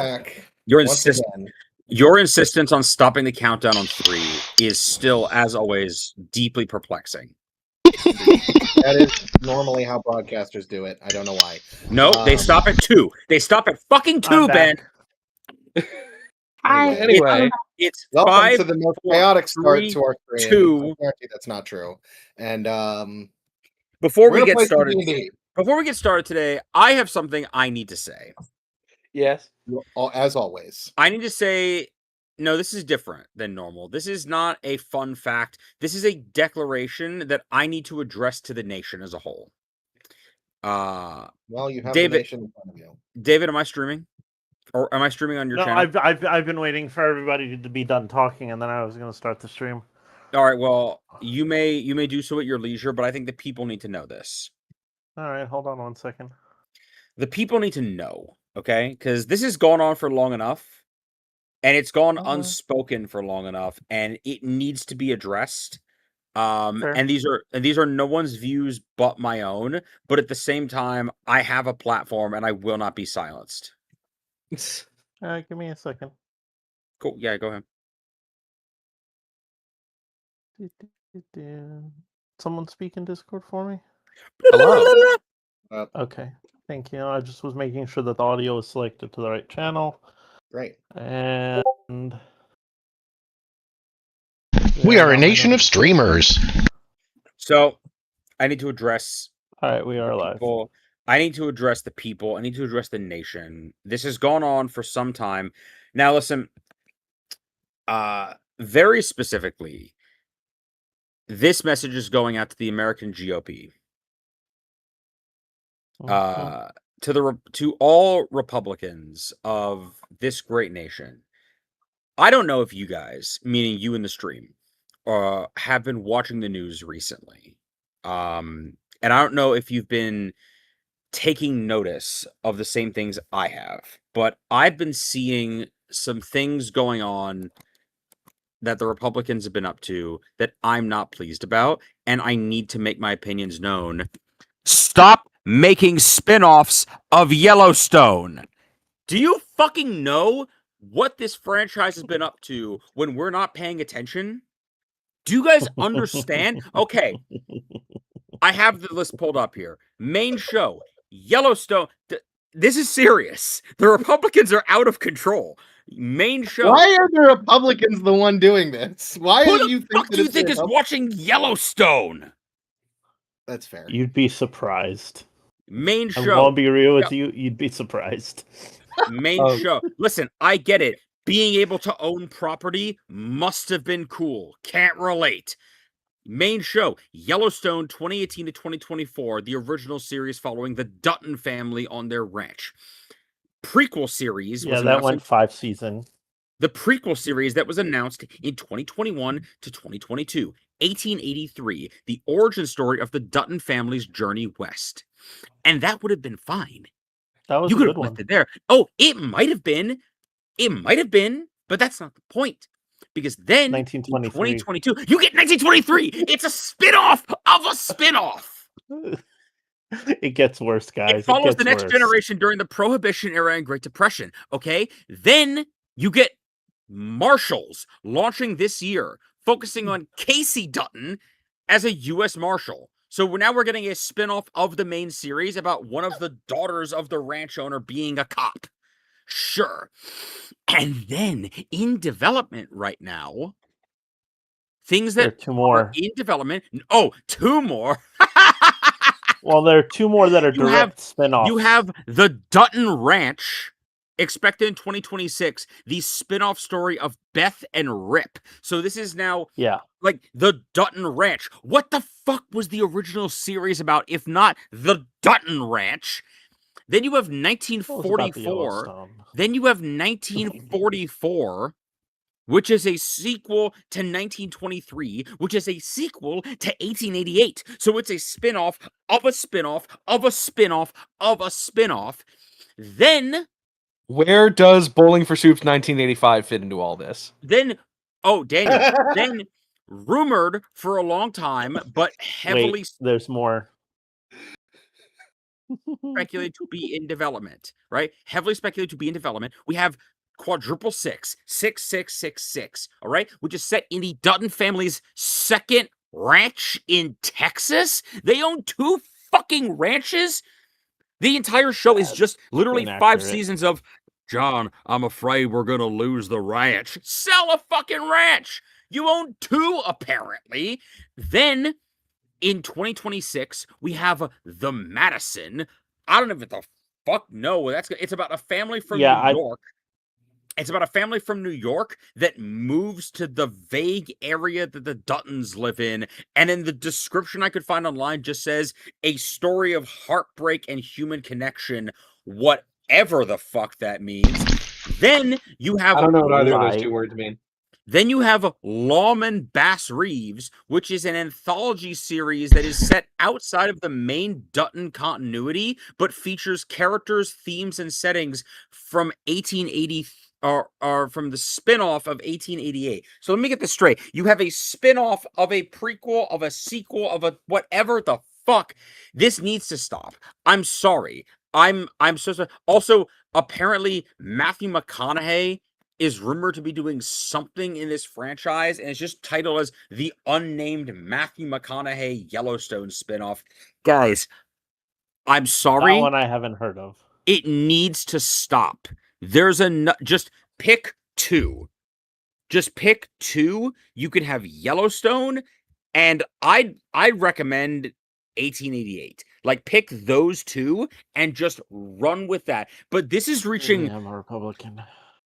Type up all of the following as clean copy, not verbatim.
back Your once again. Your insistence on stopping the countdown on 3 is still, as always, deeply perplexing. That is normally how broadcasters do it. I don't know why. No, they stop at 2. They stop at fucking 2, Ben. Anyway, it's welcome 5, to the most 4, chaotic start 3, to our stream. 2. I guarantee that's not true. And Before we're we gonna get play some started, D&D. today, I have something I need to say. Yes. As always. I need to say, no, this is different than normal. This is not a fun fact. This is a declaration that I need to address to the nation as a whole. Well, you have David, the nation in front of you. David, am I streaming? Or am I streaming on your channel? No, I've been waiting for everybody to be done talking, and then I was going to start the stream. All right, well, you may do so at your leisure, but I think the people need to know this. All right, hold on 1 second. The people need to know, okay? Because this has gone on for long enough, and it's gone unspoken for long enough, and it needs to be addressed. And these are no one's views but my own. But at the same time, I have a platform, and I will not be silenced. Give me a second. Cool. Yeah, go ahead. Someone speak in Discord for me? Hello. Okay, thank you. I just was making sure that the audio is selected to the right channel. Great. And we are a nation of streamers. So I need to address. All right, we are live. I need to address the people. I need to address the nation. This has gone on for some time. Now, listen. Very specifically, this message is going out to the American GOP. To all Republicans of this great nation. I don't know if you guys, meaning you in the stream, have been watching the news recently. And I don't know if you've been taking notice of the same things I have, but I've been seeing some things going on that the Republicans have been up to that I'm not pleased about, and I need to make my opinions known. Stop making spin-offs of Yellowstone. Do you fucking know what this franchise has been up to when we're not paying attention? Do you guys understand? Okay. I have the list pulled up here. Main show, Yellowstone. This is serious. The Republicans are out of control. Main show. Why are the Republicans the one doing this? Why Who do you think is watching Yellowstone? That's fair. You'd be surprised. Main show. I'm gonna be real with you. You'd be surprised. Main show. Listen, I get it. Being able to own property must have been cool. Can't relate. Main show, Yellowstone 2018 to 2024, the original series following the Dutton family on their ranch. Prequel series. Yeah, that went 5 seasons. The prequel series that was announced in 2021 to 2022, 1883, the origin story of the Dutton family's journey west. And that would have been fine. That was you a could good have one. left it there. Oh, it might have been. It might have been, but that's not the point. Because then, 2022, you get 1923. It's a spin-off of a spin-off. It gets worse, guys. It follows the next generation during the Prohibition era and Great Depression. Okay, then you get Marshals launching this year, focusing on Casey Dutton as a U.S. Marshal. So now we're getting a spin-off of the main series about one of the daughters of the ranch owner being a cop. Sure. And then in development right now, things that are in development. Oh, 2 more. Well, there are 2 more that are direct spin-offs. You have the Dutton Ranch, expected in 2026, the spin-off story of Beth and Rip. So this is now like the Dutton Ranch. What the fuck was the original series about, if not the Dutton Ranch? Then you have 1944. Then you have 1944, which is a sequel to 1923, which is a sequel to 1888. So it's a spin-off of a spin-off of a spin-off of a spin-off. Then, where does Bowling for Soup's 1985 fit into all this? Then, Daniel, then rumored for a long time, but heavily. Wait, there's more. speculated to be in development, right? Heavily speculated to be in development. We have quadruple 66666, all right, which is set in the Dutton family's second ranch in Texas. They own 2 fucking ranches. The entire show is just literally 5 inaccurate. seasons of, John, I'm afraid we're gonna lose the ranch. Sell a fucking ranch. You own 2, apparently. Then in 2026, we have The Madison. I don't know what the fuck. No, it's about a family from New York. It's about a family from New York that moves to the vague area that the Duttons live in. And in the description I could find online just says a story of heartbreak and human connection, whatever the fuck that means. Then you have I don't know what either of those Right. 2 words mean. Then you have Lawman Bass Reeves, which is an anthology series that is set outside of the main Dutton continuity, but features characters, themes, and settings from 1880 or from the spin-off of 1888. So let me get this straight. You have a spin-off of a prequel, of a sequel, of a whatever the fuck. This needs to stop. I'm sorry. I'm so sorry. Also, apparently Matthew McConaughey is rumored to be doing something in this franchise, and it's just titled as the unnamed Matthew McConaughey Yellowstone spinoff. Guys, I'm sorry. That one I haven't heard of. It needs to stop. There's just pick 2. Just pick 2. You can have Yellowstone, and I'd recommend 1888. Like, pick those 2 and just run with that. But this is reaching. I'm a Republican.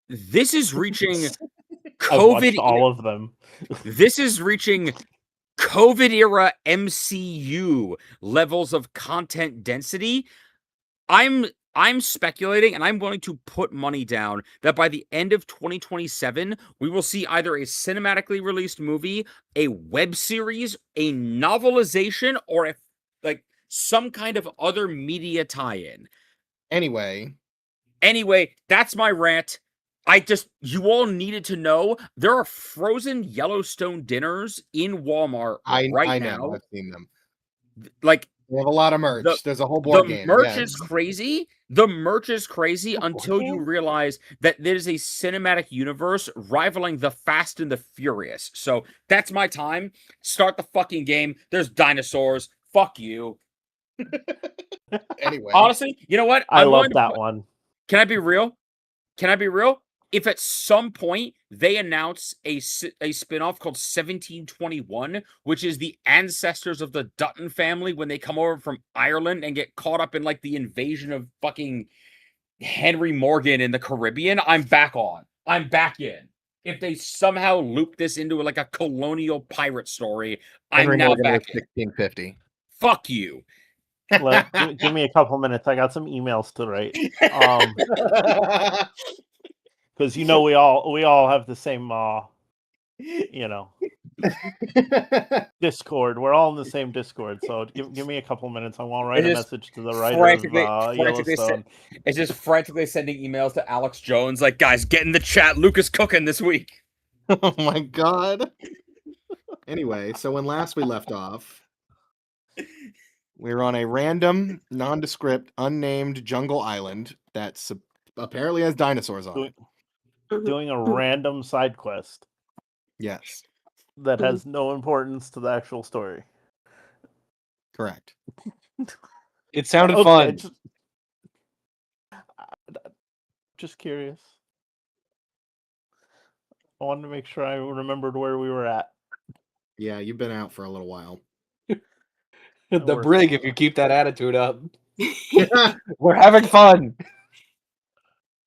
This is reaching I COVID. watched all of them. This is reaching COVID era MCU levels of content density. I'm speculating, and I'm willing to put money down that by the end of 2027, we will see either a cinematically released movie, a web series, a novelization, or some kind of other media tie-in. Anyway, that's my rant. You all needed to know there are frozen Yellowstone dinners in Walmart I now. know. I've seen them. Like, we have a lot of merch. There's a whole board game. The merch is crazy. The merch is crazy until you realize that there's a cinematic universe rivaling the Fast and the Furious. So that's my time. Start the fucking game. There's dinosaurs. Fuck you. Anyway, honestly, you know what? I love that one. Can I be real? If at some point they announce a spinoff called 1721, which is the ancestors of the Dutton family when they come over from Ireland and get caught up in like the invasion of fucking Henry Morgan in the Caribbean, I'm back on. I'm back in. If they somehow loop this into like a colonial pirate story, Henry I'm now Morgan back was in. 1650. Fuck you. Give me a couple minutes. I got some emails to write. Because we all have the same Discord. We're all in the same Discord. So give me a couple minutes. I want to write a message to the writer of Yellowstone. It's just frantically sending emails to Alex Jones, like, guys, get in the chat. Luke is cooking this week. Oh my god. Anyway, so when last we left off, we were on a random, nondescript, unnamed jungle island that apparently has dinosaurs on it. Doing a random side quest. Yes. That has no importance to the actual story. Correct. It sounded fun. Just curious. I wanted to make sure I remembered where we were at. Yeah, you've been out for a little while. The brig, if you keep that attitude up. We're having fun.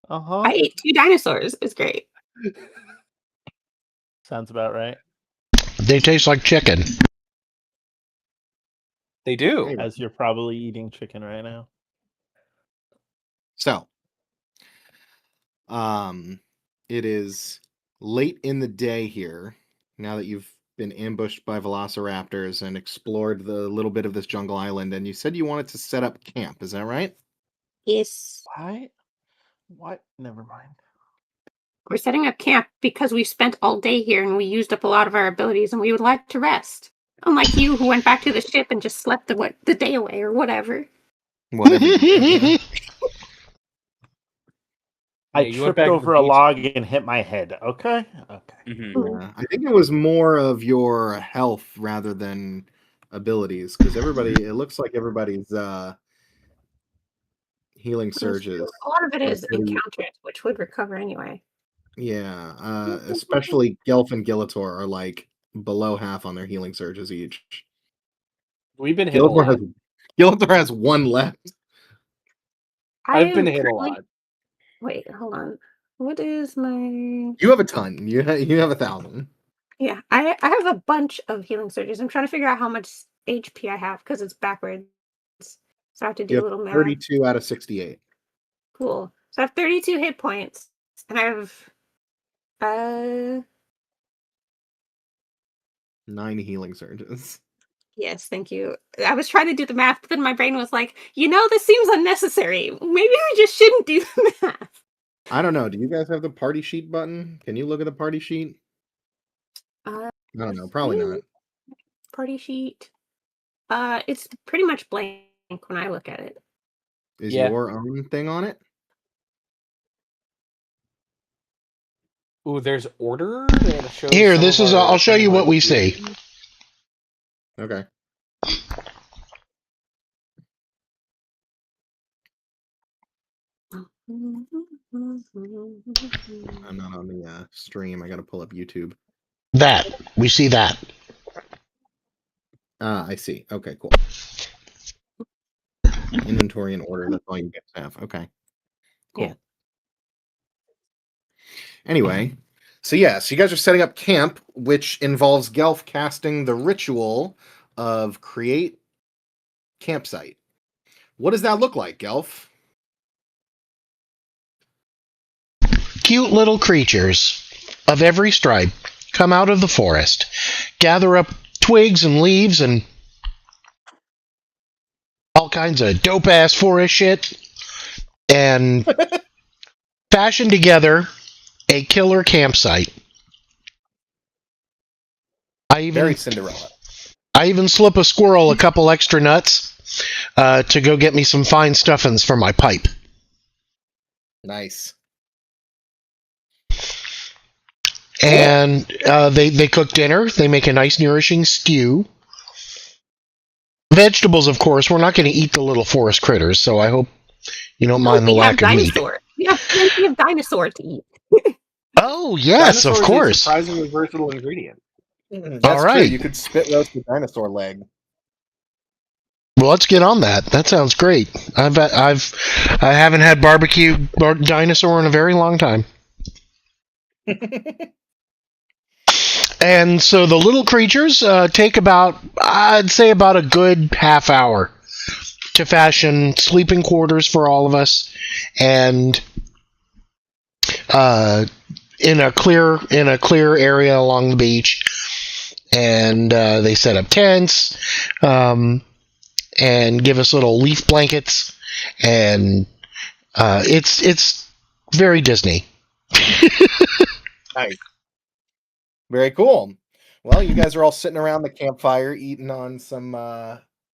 I ate 2 dinosaurs. It's great. Sounds about right. They taste like chicken. They do. As you're probably eating chicken right now. So, it is late in the day here, now that you've been ambushed by velociraptors and explored the little bit of this jungle island, and you said you wanted to set up camp. Is that right? Yes. What? Never mind. We're setting up camp because we've spent all day here and we used up a lot of our abilities and we would like to rest. Unlike you who went back to the ship and just slept the day away or whatever. Whatever you did. I Yeah, you went tripped back to the over a beach. log and hit my head. Okay. Yeah, I think it was more of your health rather than abilities, because it looks like everybody's healing surges. A lot of it are is pretty- encounters, which would recover anyway. Yeah, especially Gelf and Gillator are like below half on their healing surges each. We've been hit a lot. Gillator has one left. I've been am hit a currently- lot. Wait, hold on. What is my? You have a ton. You have 1,000. Yeah, I have a bunch of healing surges. I'm trying to figure out how much HP I have because it's backwards. So I have to do You a have little math. 32 out of 68. Cool. So I have 32 hit points, and I have 9 healing surges. yes, thank you. I was trying to do the math, but then my brain was like, this seems unnecessary. Maybe we just shouldn't do the math. I don't know. Do you guys have the party sheet button? Can you look at the party sheet? I don't know. Probably not. Party sheet. It's pretty much blank when I look at it. Is Yeah. your own thing on it? Ooh, there's order that shows. Here, some this of is. our- I'll show some you of our what we see. duties. Okay. I'm not on the stream. I got to pull up YouTube. That we see that. I see. Okay, cool. Inventory and order. That's all you guys have. Okay. Cool. Yeah. Anyway, so you guys are setting up camp, which involves Gelf casting the ritual of create campsite. What does that look like, Gelf? Cute little creatures of every stripe come out of the forest, gather up twigs and leaves and all kinds of dope ass forest shit, and fashion together a killer campsite. Very Cinderella. I even slip a squirrel a couple extra nuts to go get me some fine stuffings for my pipe. Nice. And they cook dinner. They make a nice, nourishing stew. Vegetables, of course. We're not going to eat the little forest critters, so I hope you don't mind the We have lack of meat. dinosaur. We have plenty of dinosaur to eat. Oh, yes, Dinosaur of is a course. surprisingly versatile ingredient. That's All right. true. You could spit roast a dinosaur leg. Well, let's get on that. That sounds great. I haven't had barbecue dinosaur in a very long time. And so the little creatures take I'd say about a good half hour to fashion sleeping quarters for all of us, and in a clear area along the beach, and they set up tents, and give us little leaf blankets, and it's very Disney. Nice. Very cool. Well, you guys are all sitting around the campfire eating on some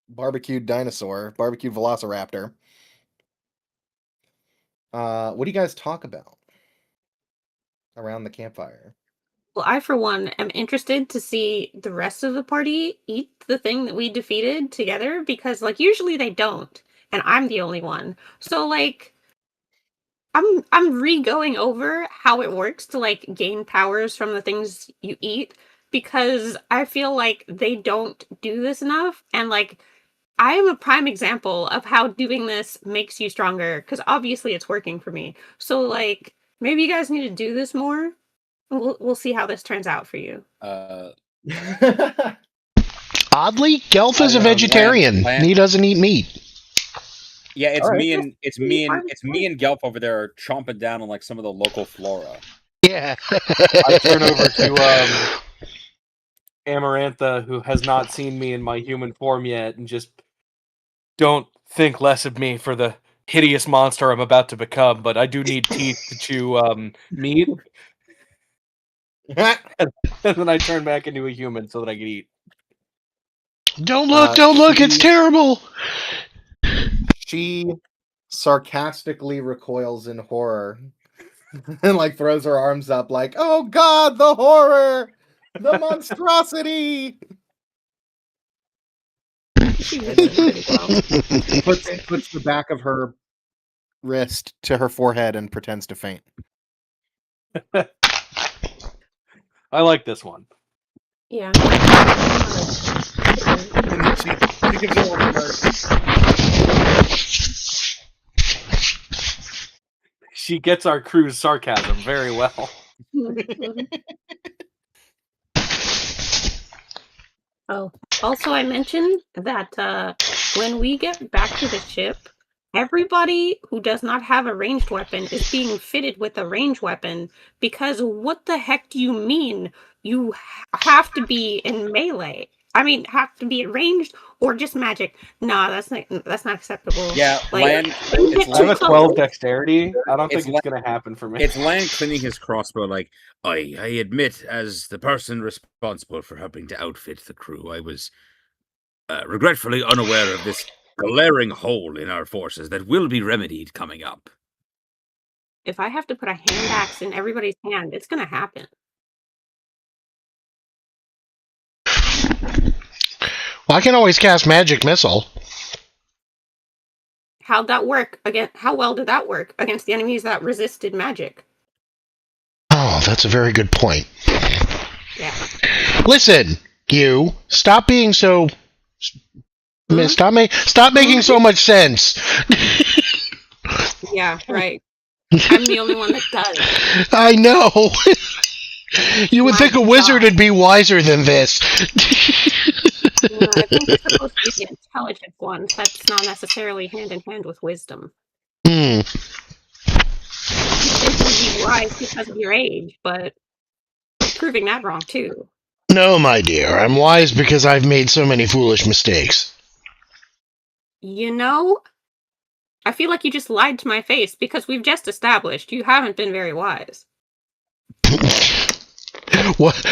barbecued velociraptor. What do you guys talk about around the campfire? Well, I, for one, am interested to see the rest of the party eat the thing that we defeated together because, usually they don't, and I'm the only one. So, I'm re-going over how it works to gain powers from the things you eat because I feel like they don't do this enough, and I am a prime example of how doing this makes you stronger because obviously it's working for me. So maybe you guys need to do this more. We'll see how this turns out for you. Oddly, Gelf is a don't know, vegetarian. Lan- He doesn't eat meat. Yeah, it's All right. me and it's me and Gelp over there chomping down on some of the local flora. Yeah. I turn over to Amarantha, who has not seen me in my human form yet, and just don't think less of me for the hideous monster I'm about to become, but I do need teeth to chew meat. And then I turn back into a human so that I can eat. Don't look, it's terrible. She sarcastically recoils in horror and like throws her arms up like, "Oh God, the horror, the monstrosity!" She really pretty well. Puts the back of her wrist to her forehead and pretends to faint. I like this one. Yeah. And then she gives a little smirk. She gets our crew's sarcasm very well. Oh, also I mentioned that when we get back to the ship, everybody who does not have a ranged weapon is being fitted with a ranged weapon because what the heck do you mean you have to be in melee? I mean, have to be ranged or just magic? Nah, that's not acceptable. Yeah, Like, Lan, when you it's get I have too a close- 12 dexterity. I don't It's think it's going to happen for me. it's Lan cleaning his crossbow like, I admit, as the person responsible for helping to outfit the crew, I was regretfully unaware of this glaring hole in our forces that will be remedied coming up. If I have to put a hand axe in everybody's hand, it's gonna happen. Well, I can always cast magic missile. How'd that work again? How well did that work against the enemies that resisted magic? Oh, that's a very good point. Yeah. Listen, you stop being so. Stop making so much sense. Yeah, right. I'm the only one that does. I know. You would My think a wizard God. would be wiser than this. Yeah, I think you're supposed to be the intelligent ones. That's not necessarily hand in hand with wisdom. Hmm. You think you'd be wise because of your age, but you're proving that wrong too. No, my dear, I'm wise because I've made so many foolish mistakes. You know, I feel like you just lied to my face because we've just established you haven't been very wise. What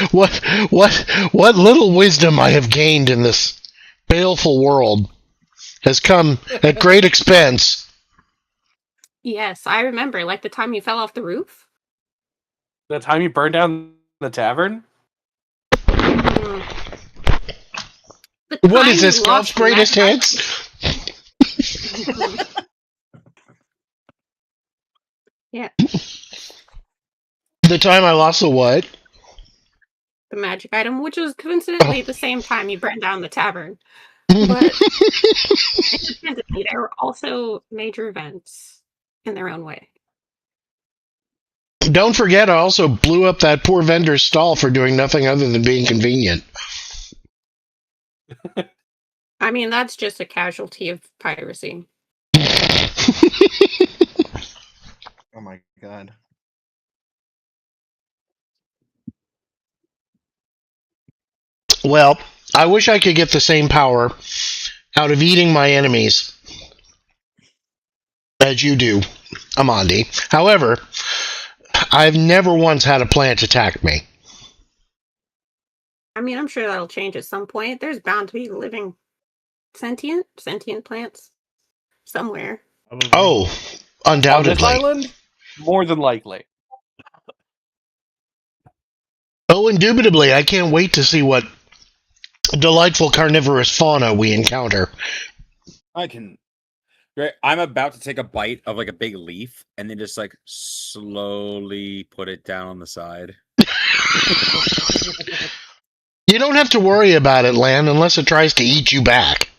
little wisdom I have gained in this baleful world has come at great expense. Yes, I remember, like the time you fell off the roof. The time you burned down the tavern? Mm. The What time is this, you Golf's lost greatest magic hits? Yeah, The time I lost the what? the magic item, which was coincidentally the same time you burned down the tavern. But independently, there were also major events in their own way. Don't forget, I also blew up that poor vendor's stall for doing nothing other than being convenient. I mean, that's just a casualty of piracy. Oh my God. Well, I wish I could get the same power out of eating my enemies as you do, Amandi. However, I've never once had a plant attack me. I mean, I'm sure that'll change at some point. There's bound to be living sentient plants somewhere. Oh, On this undoubtedly. island? More than likely. Oh, indubitably. I can't wait to see what delightful carnivorous fauna we encounter. I can. Great. I'm about to take a bite of like a big leaf and then just like slowly put it down on the side. You don't have to worry about it, Lan, unless it tries to eat you back.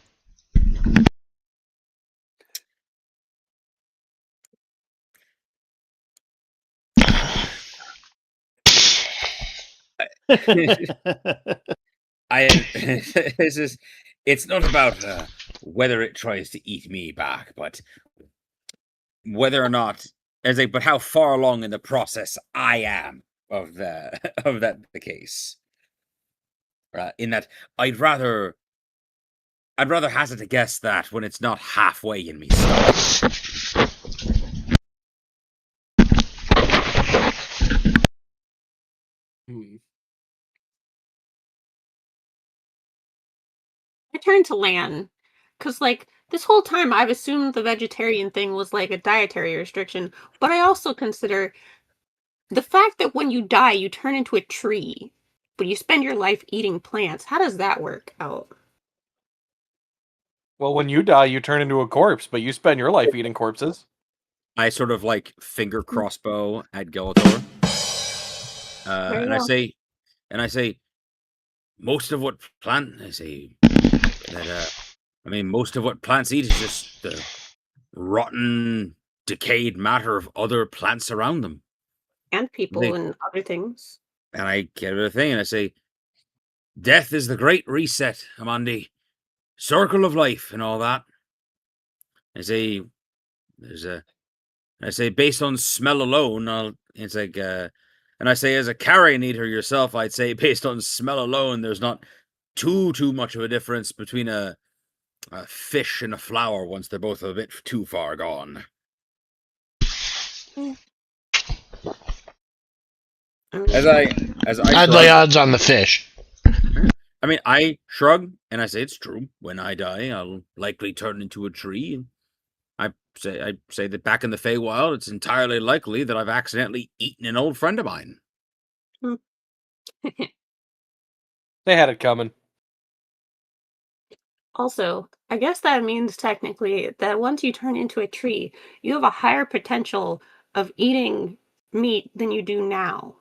It's not about whether it tries to eat me back, but whether or not, but how far along in the process I am of the case. In that I'd rather hazard a guess that when it's not halfway in me stomach. I turn to Lan, because like this whole time I've assumed the vegetarian thing was like a dietary restriction, but I also consider the fact that when you die, you turn into a tree, but you spend your life eating plants. How does that work out? Well, when you die, you turn into a corpse, but you spend your life eating corpses. I sort of like finger crossbow at Gelator. There you And I go. say, most of what most of what plants eat is just the rotten, decayed matter of other plants around them. And They, people and other things. and I get a thing, and I say, death is the great reset, Amandi. Circle of life and all that. I say, based on smell alone, it's like, and I say, as a carrion eater yourself, I'd say, based on smell alone, there's not too much of a difference between a fish and a flower once they're both a bit too far gone. As I I'd lay odds on the fish. I mean, I shrug and I say it's true. When I die, I'll likely turn into a tree. And I say that back in the Feywild, it's entirely likely that I've accidentally eaten an old friend of mine. They had it coming. Also, I guess that means technically that once you turn into a tree, you have a higher potential of eating meat than you do now.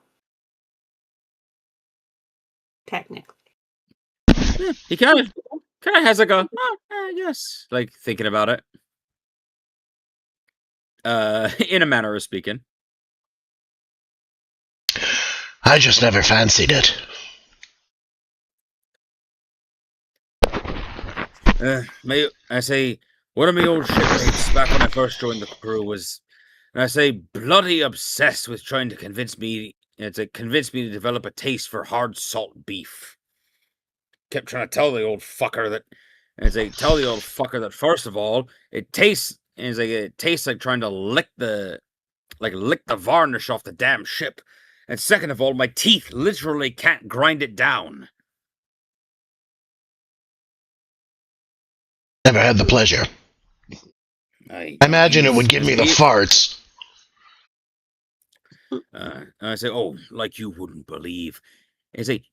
Technically. Yeah, he kind of has like a yes, like thinking about it. In a manner of speaking. I just never fancied it. I say one of my old shipmates back when I first joined the crew was, and I say, bloody obsessed with trying to convince me to develop a taste for hard salt beef. Kept trying to tell the old fucker that first of all, it tastes like trying to lick the varnish off the damn ship. And second of all, my teeth literally can't grind it down. Never had the pleasure. I imagine it would give me the farts. I say, oh, like you wouldn't believe.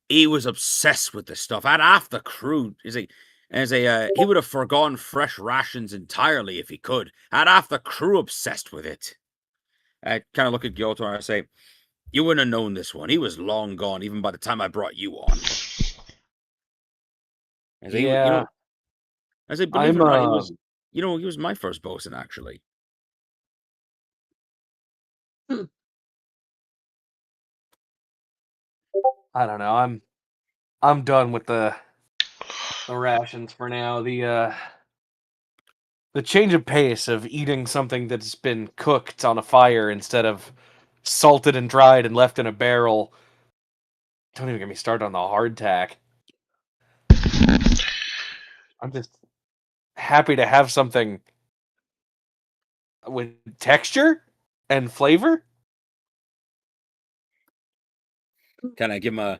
He was obsessed with the stuff. Had half the crew. He would have forgone fresh rations entirely if he could. Had half the crew obsessed with it. I kind of look at Gyoto and I say, you wouldn't have known this one. He was long gone even by the time I brought you on. Believe it or not, he was my first bosun, actually. I don't know. I'm done with the rations for now. The change of pace of eating something that's been cooked on a fire instead of salted and dried and left in a barrel. Don't even get me started on the hardtack. I'm just happy to have something with texture and flavor. Can I give him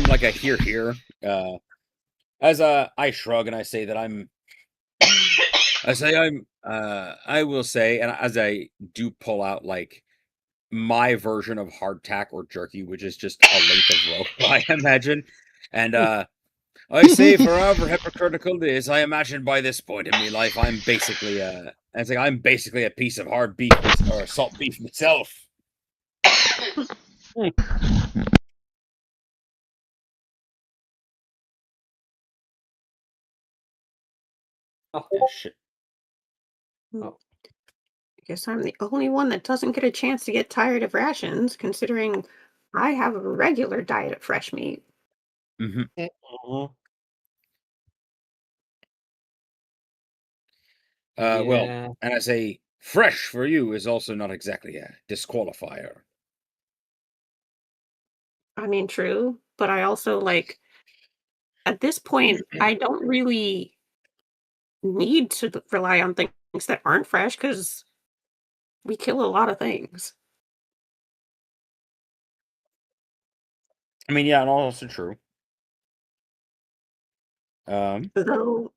like a here? As I shrug and I say that I will say, and as I do pull out like my version of hardtack or jerky, which is just a length of rope, I imagine. And I say, for however hypocritical it is, I imagine by this point in my life, I'm basically a piece of hard beef or salt beef myself. Oh, shit. Oh. I guess I'm the only one that doesn't get a chance to get tired of rations, considering I have a regular diet of fresh meat. Mm-hmm. Yeah. Well, and I say, fresh for you is also not exactly a disqualifier. I mean, true, but I also at this point, I don't really need to rely on things that aren't fresh because we kill a lot of things. I mean, yeah, and also true. Though,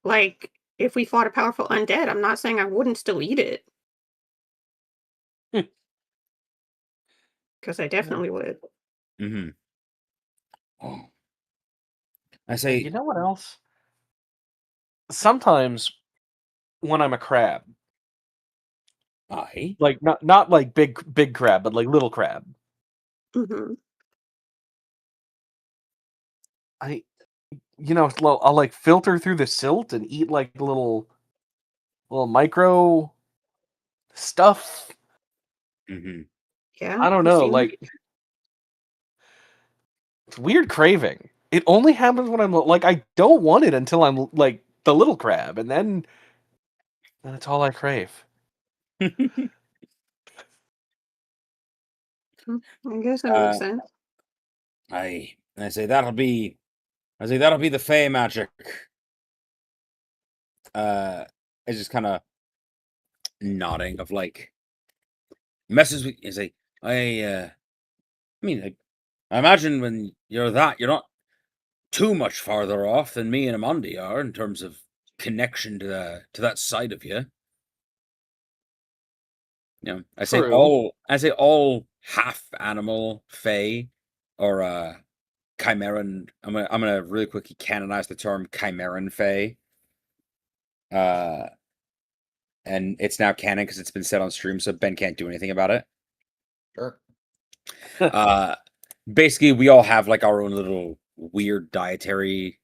if we fought a powerful undead, I'm not saying I wouldn't still eat it. Because I definitely would. Mm-hmm. Oh. I You say, know what else? Sometimes when I'm a crab, I. like not like big crab, but like little crab, Hmm. I'll like filter through the silt and eat like little micro stuff. Mm-hmm. Yeah, I don't I've know, seen like it's weird craving. It only happens when I'm like I don't want it until I'm like the little crab, and then that's all I crave. it. I guess that makes sense. I say that'll be the Fey magic. It's just kind of nodding of like messes with. Is like I mean, I imagine when you're not too much farther off than me and Amandi are in terms of connection to that side of you. You know, True. I say all half animal Fey or chimeran. I'm gonna really quickly canonize the term chimeran Fey. And it's now canon because it's been said on stream, so Ben can't do anything about it. Sure. Basically, we all have like our own little weird dietary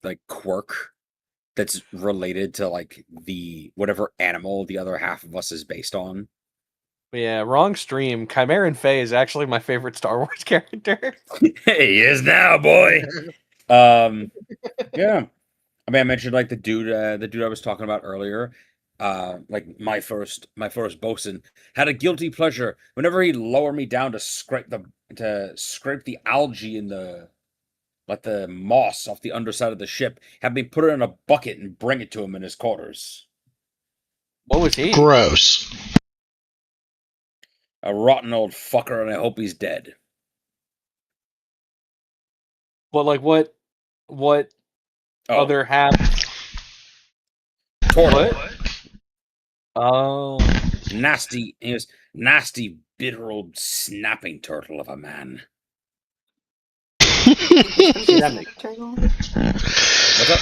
like quirk that's related to like the whatever animal the other half of us is based on. Yeah, wrong stream. Chimeran Faye is actually my favorite Star Wars character. He is now, boy. Yeah. I mean, I mentioned like the dude I was talking about earlier. Like my first bosun had a guilty pleasure whenever he'd lower me down to scrape the algae in the moss off the underside of the ship, had me put it in a bucket and bring it to him in his quarters. What was he? Gross. A rotten old fucker, and I hope he's dead. Well, like what Oh, other half? turtle. What? Oh, Nasty. He was nasty, bitter old snapping turtle of a man. that makes Turtle. What's up?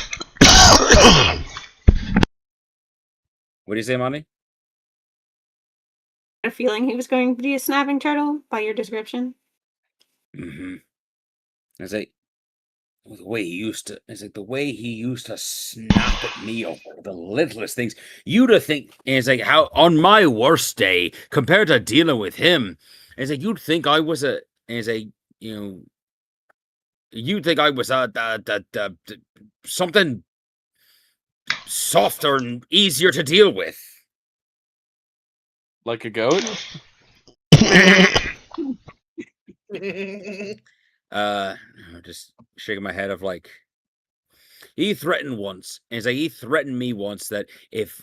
What do you say, Monty? A feeling he was going to be a snapping turtle by your description. Mm-hmm. It's like the way he used to. It's like the way he used to snap at me over the littlest things. You'd have think it's like how on my worst day compared to dealing with him. It's like you'd think I was a. It's like you'd think I was something softer and easier to deal with. like a goat. Just shaking my head of like he threatened me once that if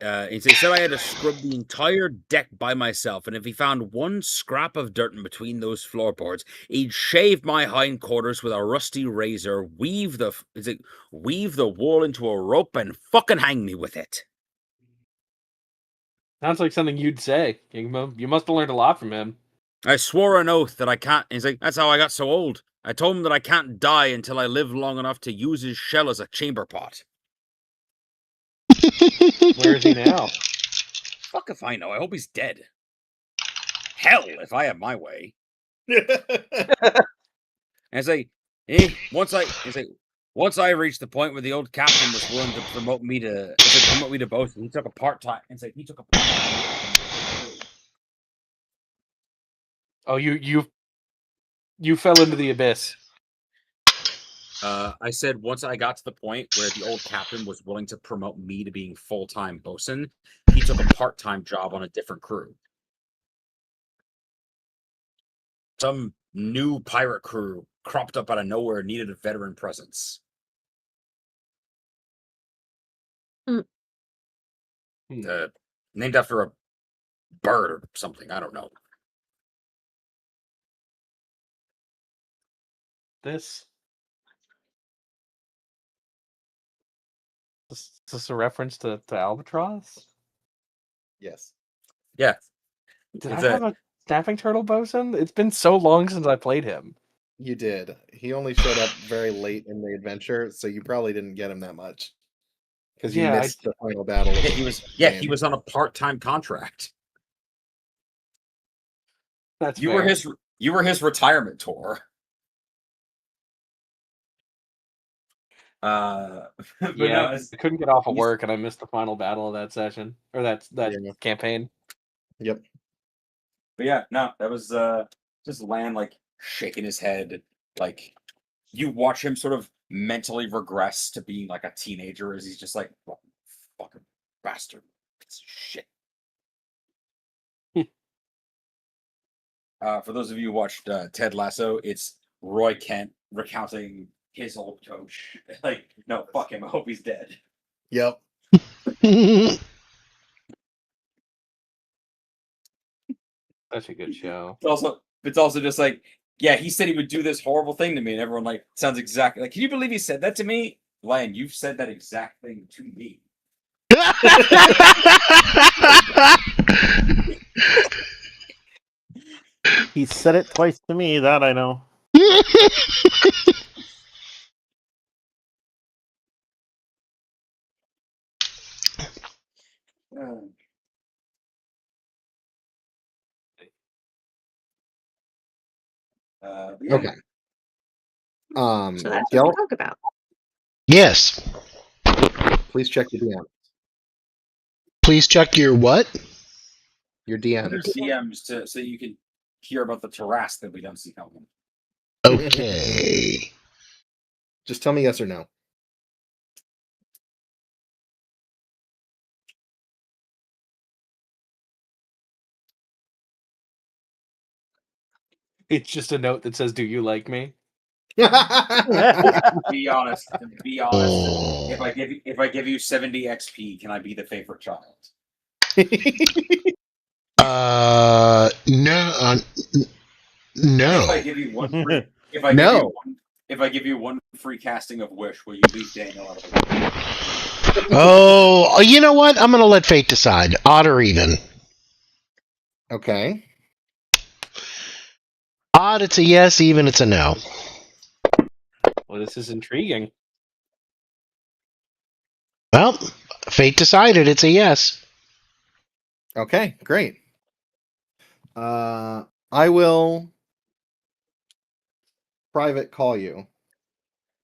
he said I had to scrub the entire deck by myself, and if he found one scrap of dirt in between those floorboards, he'd shave my hindquarters with a rusty razor, weave the wool into a rope, and fucking hang me with it. Sounds like something you'd say, Kingmo. You must have learned a lot from him. I swore an oath that I can't. He's like, that's how I got so old. I told him that I can't die until I live long enough to use his shell as a chamber pot. Where is he now? Fuck if I know. I hope he's dead. Hell, if I have my way. And it's like, once I reached the point where the old captain was willing to promote me to both, he took a part-time. It's like he took a part-time. Oh, you fell into the abyss. I said once I got to the point where the old captain was willing to promote me to being full-time bosun, he took a part-time job on a different crew. Some new pirate crew cropped up out of nowhere needed a veteran presence. Named after a bird or something. I don't know. This Is this a reference to Albatross? Yes. Yeah. Did It's I have a snapping turtle bosun? It's been so long since I played him. You did. He only showed up very late in the adventure, so you probably didn't get him that much. Because you Yeah, missed the final battle. Yeah, he was on a part-time contract. That's You fair. were his retirement tour. But Yeah, no, I couldn't get off of he's- work, and I missed the final battle of that session or that Yeah. campaign. Yep. But yeah, no, that was just Lan like shaking his head. Like you watch him sort of mentally regress to being like a teenager as he's just like, fucking bastard. Shit. For those of you who watched Ted Lasso, it's Roy Kent recounting his old coach. Like, no, fuck him. I hope he's dead. Yep. Such a good show. It's also just like, yeah, he said he would do this horrible thing to me, and everyone like sounds exactly like. Can you believe he said that to me, Lan? You've said that exact thing to me. He said it twice to me, that I know. Yeah. Okay. So that's what Gel, we talk about. Yes. please check your DM. Please check your what? Your Their DMs. DMs so you can hear about the terrace that we don't see coming. Okay. Just tell me yes or no. It's just a note that says, "Do you like me?" Be honest. Be honest. If I give you 70 XP, can I be the favorite child? No. No. If I give you one free, if I give you one free casting of Wish, will you leave Daniel out of the way? Oh, you know what? I'm gonna let fate decide. Odd or even. Okay. Odd, it's a yes. Even, it's a no. Well, this is intriguing. Well, fate decided. It's a yes. Okay, great. I will private call you.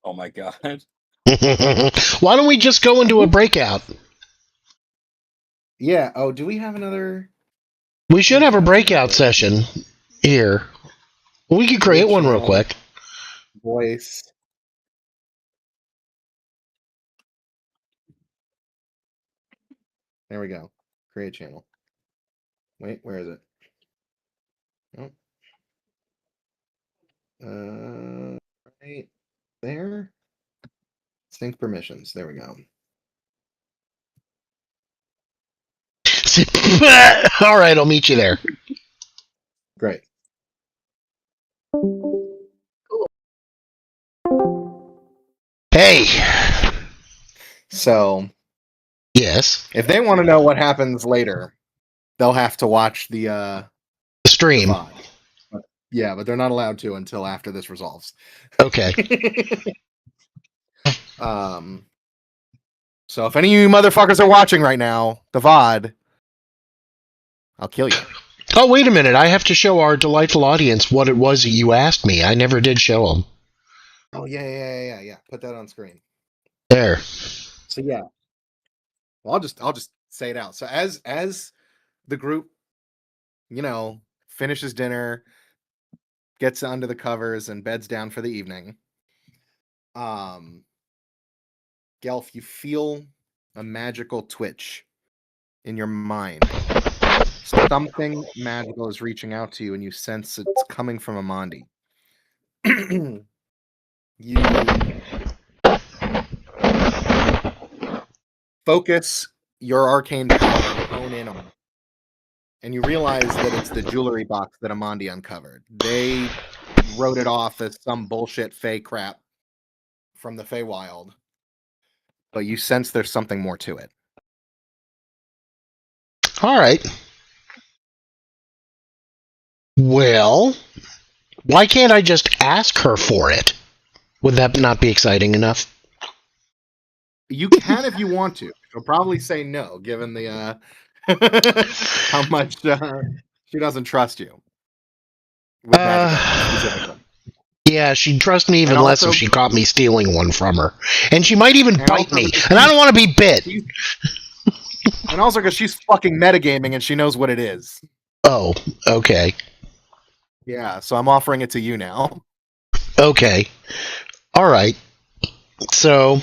Oh my god. Why don't we just go into a breakout? Yeah. Oh, do we have another? We should have a breakout session here. We could create one real quick. Voice. There we go. Create channel. Wait, where is it? Oh. Right there. Sync permissions. There we go. All right, I'll meet you there. Great. Hey. So, yes. if they want to know what happens later, they'll have to watch the stream. VOD. Yeah, but they're not allowed to until after this resolves. Okay. So if any of you motherfuckers are watching right now, the VOD, I'll kill you. Oh, wait a minute. I have to show our delightful audience what it was that you asked me. I never did show them. Oh, yeah. Put that on screen. There. So, yeah. Well, I'll just say it out. So as the group, finishes dinner, gets under the covers, and beds down for the evening, Gelf, you feel a magical twitch in your mind. Something magical is reaching out to you, and you sense it's coming from Amandi. You focus your arcane power and hone in on it, and you realize that it's the jewelry box that Amandi uncovered. They wrote it off as some bullshit Fey crap from the Feywild. but you sense there's something more to it. All right. Well, why can't I just ask her for it? Would that not be exciting enough? You can if you want to. She'll probably say no, given the how much she doesn't trust you with magic items specifically. Yeah, she'd trust me even And less also- if she caught me stealing one from her. And she might even And bite also me. because And I don't want to be bit. And also because she's fucking metagaming and she knows what it is. Oh, okay. Yeah, so I'm offering it to you now. Okay. All right. So,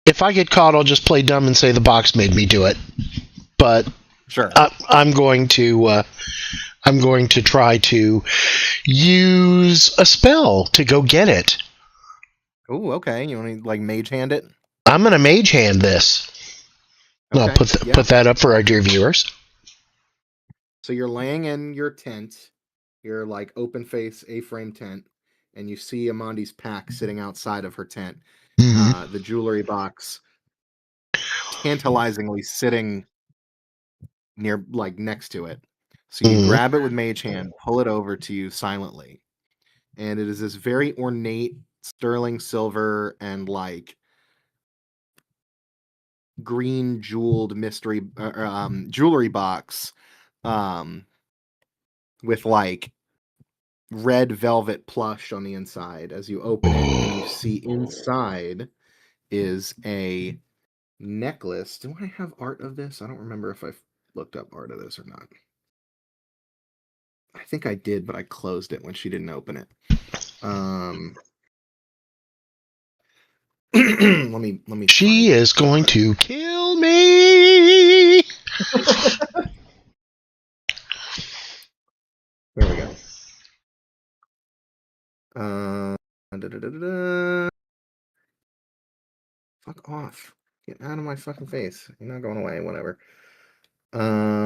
if I get caught, I'll just play dumb and say the box made me do it. But Sure. I'm going to try to use a spell to go get it. Oh, okay. You want to like mage hand it? I'm going to mage hand this. I'll Okay, put that up for our dear viewers. So you're laying in your tent, your like open face A-frame tent, and you see Amandi's pack sitting outside of her tent. Mhm. The jewelry box tantalizingly sitting near like next to it. So you Mhm. grab it with mage hand, pull it over to you silently. And it is this very ornate sterling silver and like green jeweled mystery jewelry box with like red velvet plush on the inside. As you open it and you see inside is a necklace. Do I have art of this? I don't remember if I've looked up art of this or not. I think I did, but I closed it when she didn't open it. let me She find is it. going to kill me. There we go. Da-da-da-da-da. Fuck off. Get out of my fucking face. You're not going away, whatever. I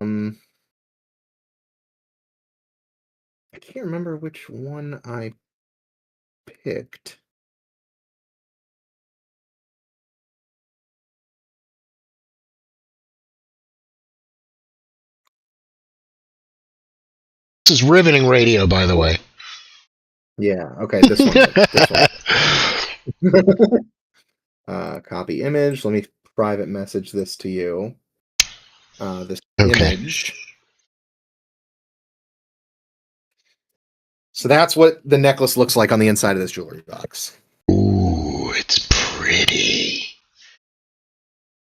can't remember which one I picked. This is riveting radio, by the way. Yeah, okay, this one. This one. Copy image. Let me private message this to you. This Okay. image. So that's what the necklace looks like on the inside of this jewelry box. Ooh, it's pretty.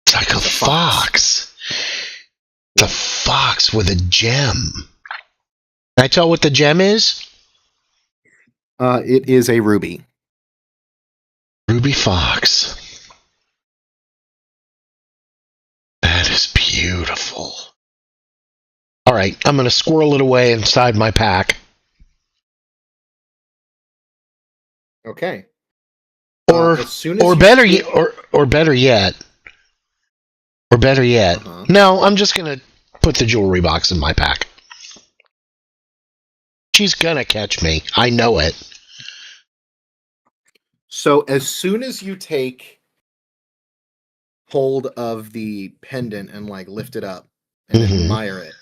It's like a fox. It's a fox with a gem. Can I tell what the gem is? It is a ruby. Ruby fox. That is beautiful. All right, I'm going to squirrel it away inside my pack. Okay. Or as soon as or you better see- or better yet. Or better yet. No, I'm just going to put the jewelry box in my pack. She's going to catch me. I know it. So as soon as you take hold of the pendant and like lift it up and admire it,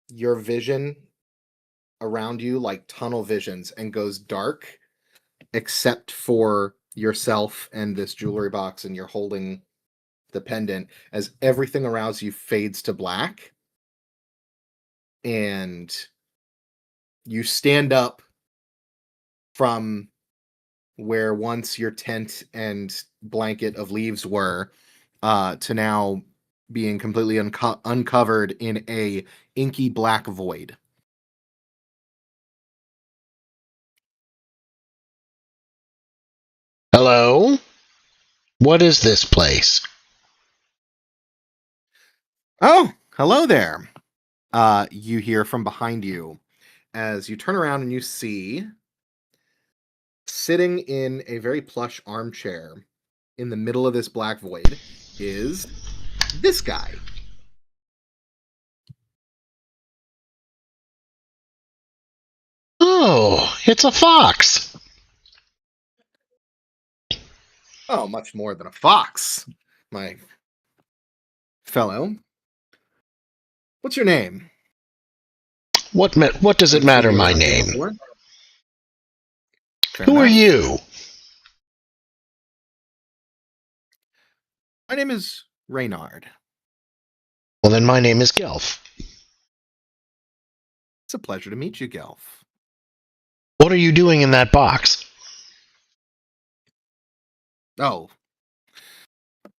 your vision around you like tunnel visions and goes dark, except for yourself and this jewelry box, and you're holding the pendant as everything around you fades to black, and you stand up from where once your tent and blanket of leaves were, to now being completely uncovered in a inky black void. Hello? What is this place? Oh, hello there. You hear from behind you as you turn around and you see sitting in a very plush armchair in the middle of this black void is this guy. Oh, it's a fox. Oh, much more than a fox, my fellow. What's your name? What does it Haven't seen matter, you my around here name? before. Fair Who are enough. you? My name is Reynard. Well, then my name is Gelf. It's a pleasure to meet you, Gelf. What are you doing in that box? Oh,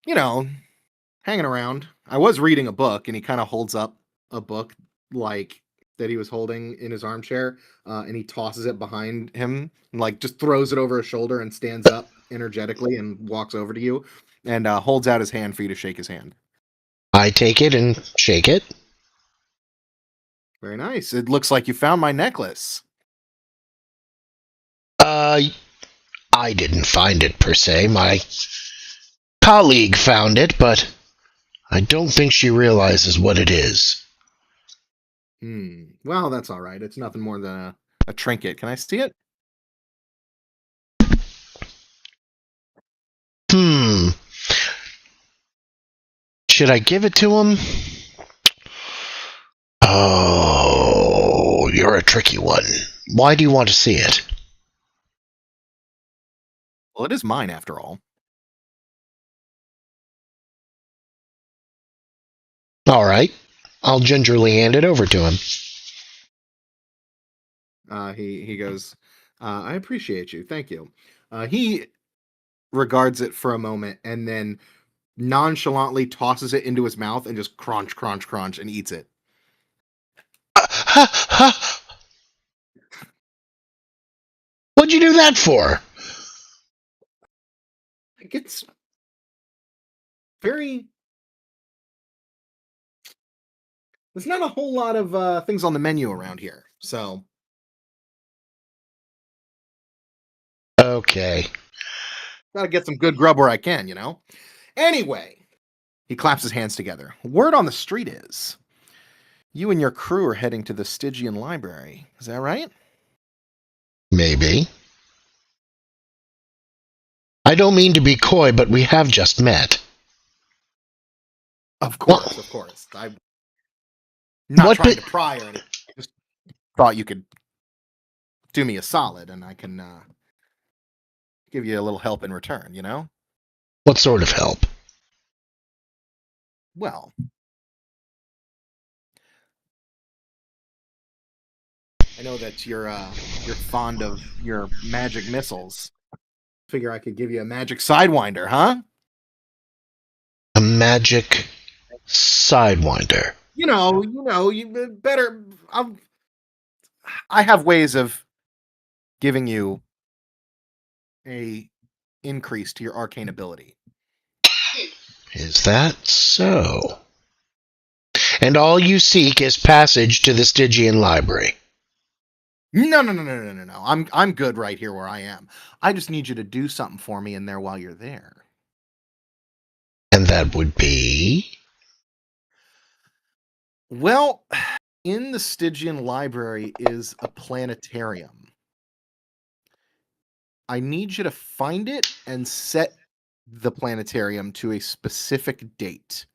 hanging around. I was reading a book, and he kind of holds up a book like that he was holding in his armchair, and he tosses it behind him, and, like just throws it over his shoulder and stands up energetically and walks over to you and holds out his hand for you to shake his hand. I take it and shake it. Very nice. It looks like you found my necklace. I didn't find it per se. My colleague found it, but I don't think she realizes what it is. Well, that's all right. It's nothing more than a trinket. Can I see it? Should I give it to him? Oh, you're a tricky one. Why do you want to see it? Well, it is mine after all. All right. I'll gingerly hand it over to him. He goes, I appreciate you. Thank you. He regards it for a moment and then nonchalantly tosses it into his mouth and just crunch, crunch, crunch and eats it. What'd you do that for? It gets very. There's not a whole lot of things on the menu around here, so. Okay. Gotta get some good grub where I can, Anyway, he claps his hands together. Word on the street is you and your crew are heading to the Stygian Library. Is that right? Maybe. I don't mean to be coy, but we have just met. Of course, of course. I'm not trying to pry or anything. Just thought you could do me a solid, and I can give you a little help in return, What sort of help? Well, I know that you're fond of your magic missiles. Figure I could give you a magic sidewinder, huh? A magic sidewinder. You better. I have ways of giving you a increase to your arcane ability. Is that so? And all you seek is passage to the Stygian Library. No. I'm good right here where I am. I just need you to do something for me in there while you're there. And that would be? Well, in the Stygian Library is a planetarium. I need you to find it and set the planetarium to a specific date.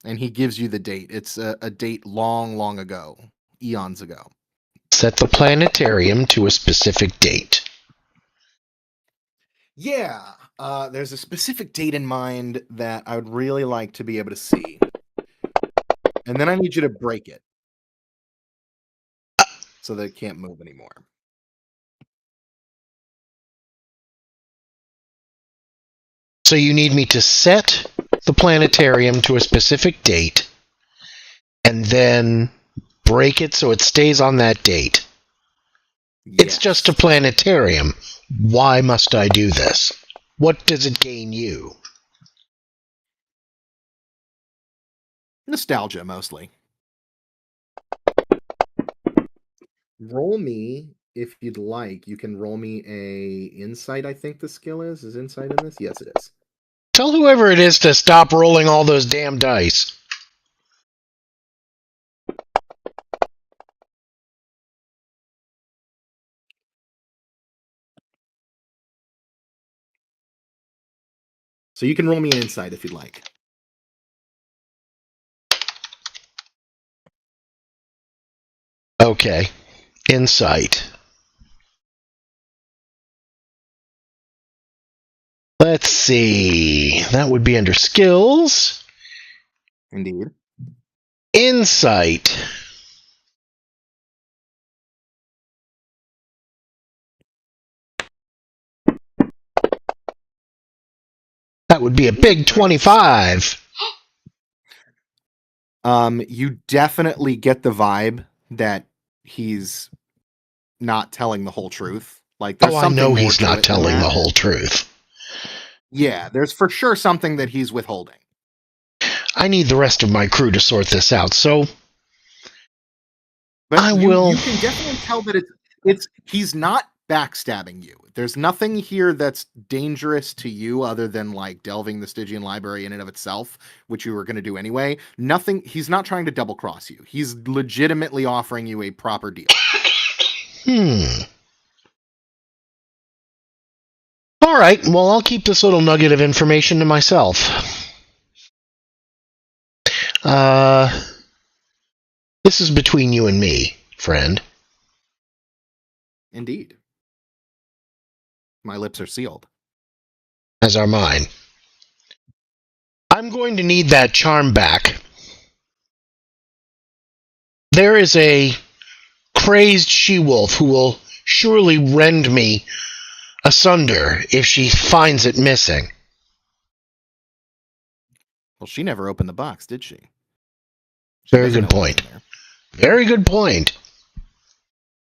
And he gives you the date. It's a date long, long ago, eons ago. Set the planetarium to a specific date. Yeah, there's a specific date in mind that I would really like to be able to see. And then I need you to break it so that it can't move anymore. So you need me to set the planetarium to a specific date and then break it so it stays on that date. Yes. It's just a planetarium. Why must I do this? What does it gain you? Nostalgia, mostly. Roll me, if you'd like, you can roll me a insight, I think the skill is. Is insight in this? Yes, it is. Tell whoever it is to stop rolling all those damn dice. So you can roll me an insight if you'd like. Okay. Insight. Let's see. That would be under skills. Indeed. Insight. That would be a big 25. You definitely get the vibe that he's not telling the whole truth. Like, there's I something know more he's to not it than telling that. the whole truth. Yeah, there's for sure something that he's withholding. I need the rest of my crew to sort this out, so But I you will. can definitely tell that it's he's not backstabbing you. There's nothing here that's dangerous to you other than like delving the Stygian library in and of itself, which you were going to do anyway. Nothing. He's not trying to double cross you. He's legitimately offering you a proper deal. All right, well, I'll keep this little nugget of information to myself. This is between you and me, friend. Indeed. My lips are sealed. As are mine. I'm going to need that charm back. There is a crazed she-wolf who will surely rend me asunder if she finds it missing. Well, she never opened the box, did she? Very good point. Very good point.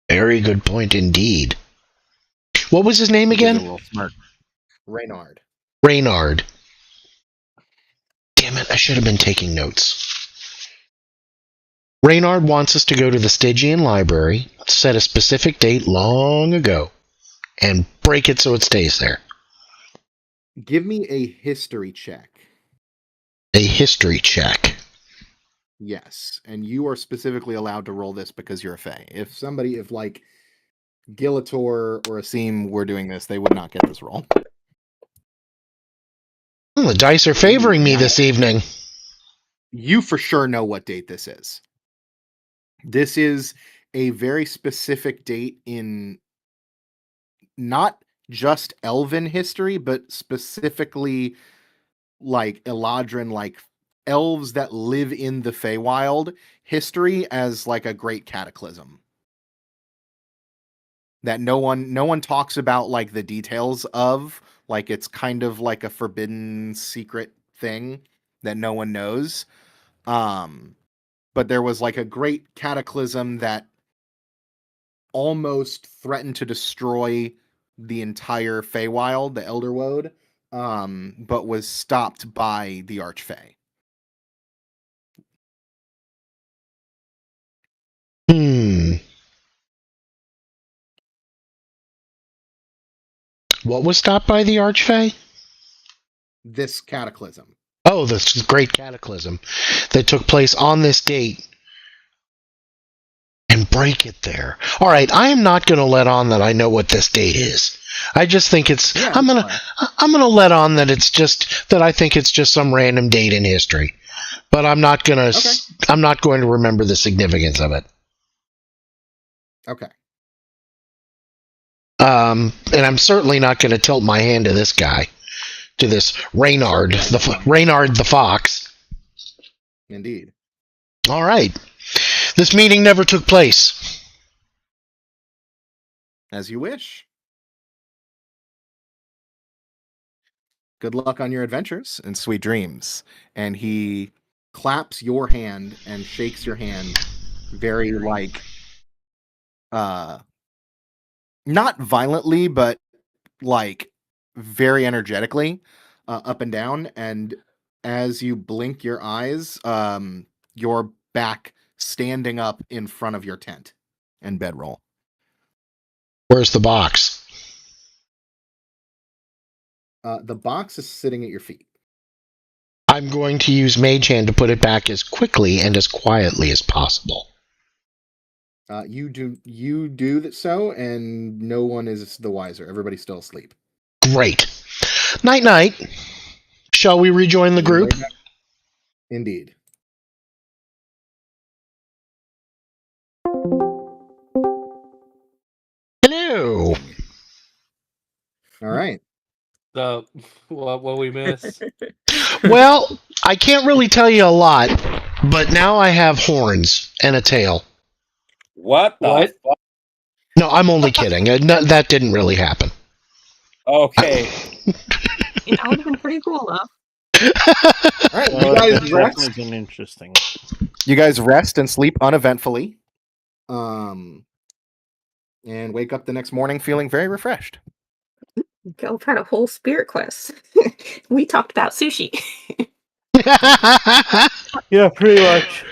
Very good point indeed. What was his name again? Reynard. Reynard. Damn it, I should have been taking notes. Reynard wants us to go to the Stygian library, set a specific date long ago, and break it so it stays there. Give me a history check. A history check. Yes, and you are specifically allowed to roll this because you're a Fae. If like Gillator or Asim were doing this, they would not get this roll. Well, the dice are favoring me this evening. You for sure know what date this is. This is a very specific date in not just Elven history, but specifically like Eladrin, like elves that live in the Feywild history as like a great cataclysm. That no one talks about like the details of, like it's kind of like a forbidden secret thing that no one knows. But there was like a great cataclysm that almost threatened to destroy the entire Feywild, the Elderwoad, but was stopped by the Archfey. What was stopped by the Archfey? This cataclysm. Oh, this great cataclysm that took place on this date. And break it there. All right, I am not going to let on that I know what this date is. I just think it's. Yeah, I'm gonna let on that it's just that I think it's just some random date in history, but I'm not gonna. Okay. I'm not going to remember the significance of it. Okay. And I'm certainly not going to tilt my hand to this guy, to this Reynard, Reynard the Fox. Indeed. All right. This meeting never took place. As you wish. Good luck on your adventures and sweet dreams. And he claps your hand and shakes your hand very like not violently, but like very energetically, up and down. And as you blink your eyes, you're back standing up in front of your tent and bedroll. Where's the box? The box is sitting at your feet. I'm going to use Mage Hand to put it back as quickly and as quietly as possible. You do that so, and no one is the wiser. Everybody's still asleep. Great. Night-night. Shall we rejoin the group? Indeed. Hello. All right. So, what we miss? Well, I can't really tell you a lot, but now I have horns and a tail. What the What? fuck? No, I'm only kidding. That didn't really happen. Okay. You know, it would have been pretty cool though. All right. Well, You guys that's rest. definitely been interesting. You guys rest and sleep uneventfully. And wake up the next morning feeling very refreshed. Go had a whole spirit quest. We talked about sushi. Yeah, pretty much.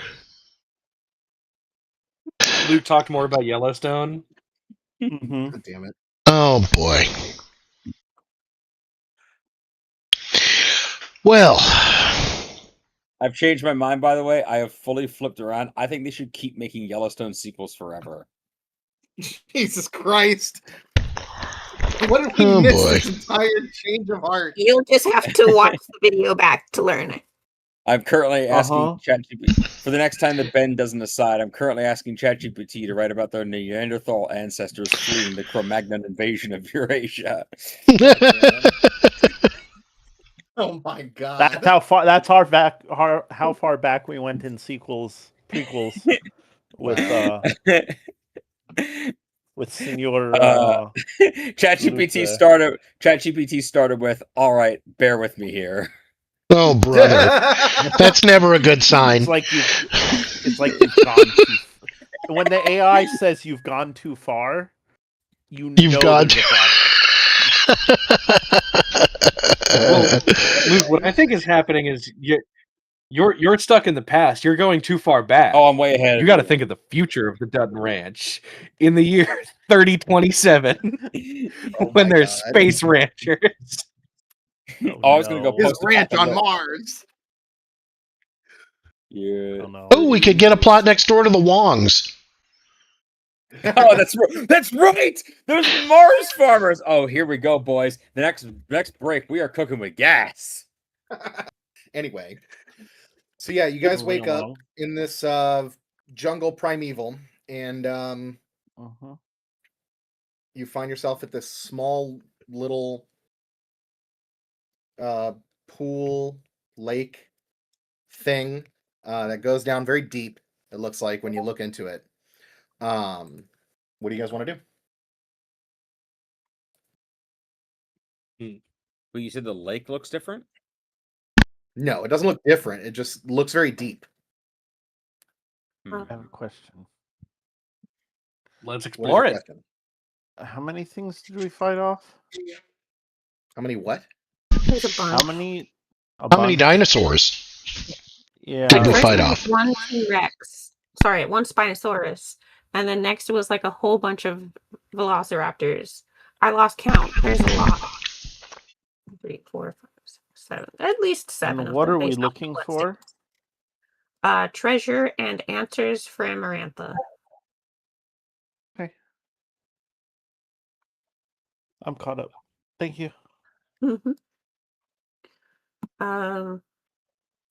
Luke talked more about Yellowstone. Mm-hmm. God damn it. Oh boy. Well, I've changed my mind, by the way. I have fully flipped around. I think they should keep making Yellowstone sequels forever. Jesus Christ. What did we Oh, miss boy. this entire change of heart? You'll just have to watch the video back to learn it. I'm currently asking Uh-huh. ChatGPT for the next time that Ben doesn't aside. I'm currently asking ChatGPT to write about their Neanderthal ancestors fleeing the Cro-Magnon invasion of Eurasia. Oh my god. That's how far. That's how far back we went in prequels with Wow. with Senor. ChatGPT started with, "All right, bear with me here." oh brother, that's never a good sign. It's like you've gone too. When the AI says you've gone too far, You've know gone there's a problem. Well, Luke, what I think is happening is you're stuck in the past. You're going too far back. Oh, I'm way ahead. You got to think of the future of the Dutton Ranch in the year 3027 when my there's God. space ranchers. I was gonna go His post ranch on Mars. Yeah. Oh no. Oh, we could get a plot next door to the Wongs. Oh, that's right. There's Mars farmers. Oh, here we go, boys. The next break, we are cooking with gas. Anyway. So yeah, you guys Moving wake up along. in this jungle primeval, and Uh-huh. you find yourself at this small little pool lake thing that goes down very deep. It looks like when you look into it. What do you guys want to do? Well, you said the lake looks different. No, it doesn't look different. It just looks very deep. I have a question. Let's What is explore your it. question? How many things did we fight off? How many what? There's a bunch. How many? How many dinosaurs Yeah. did we First fight there was off? one T-Rex. Sorry, one Spinosaurus. And then next it was like a whole bunch of velociraptors. I lost count. There's a lot. 3, 4, 5, 6, 7. At least 7 And of what them are we based off looking the for? listings. Treasure and answers for Amarantha. Okay. I'm caught up. Thank you. Mhm.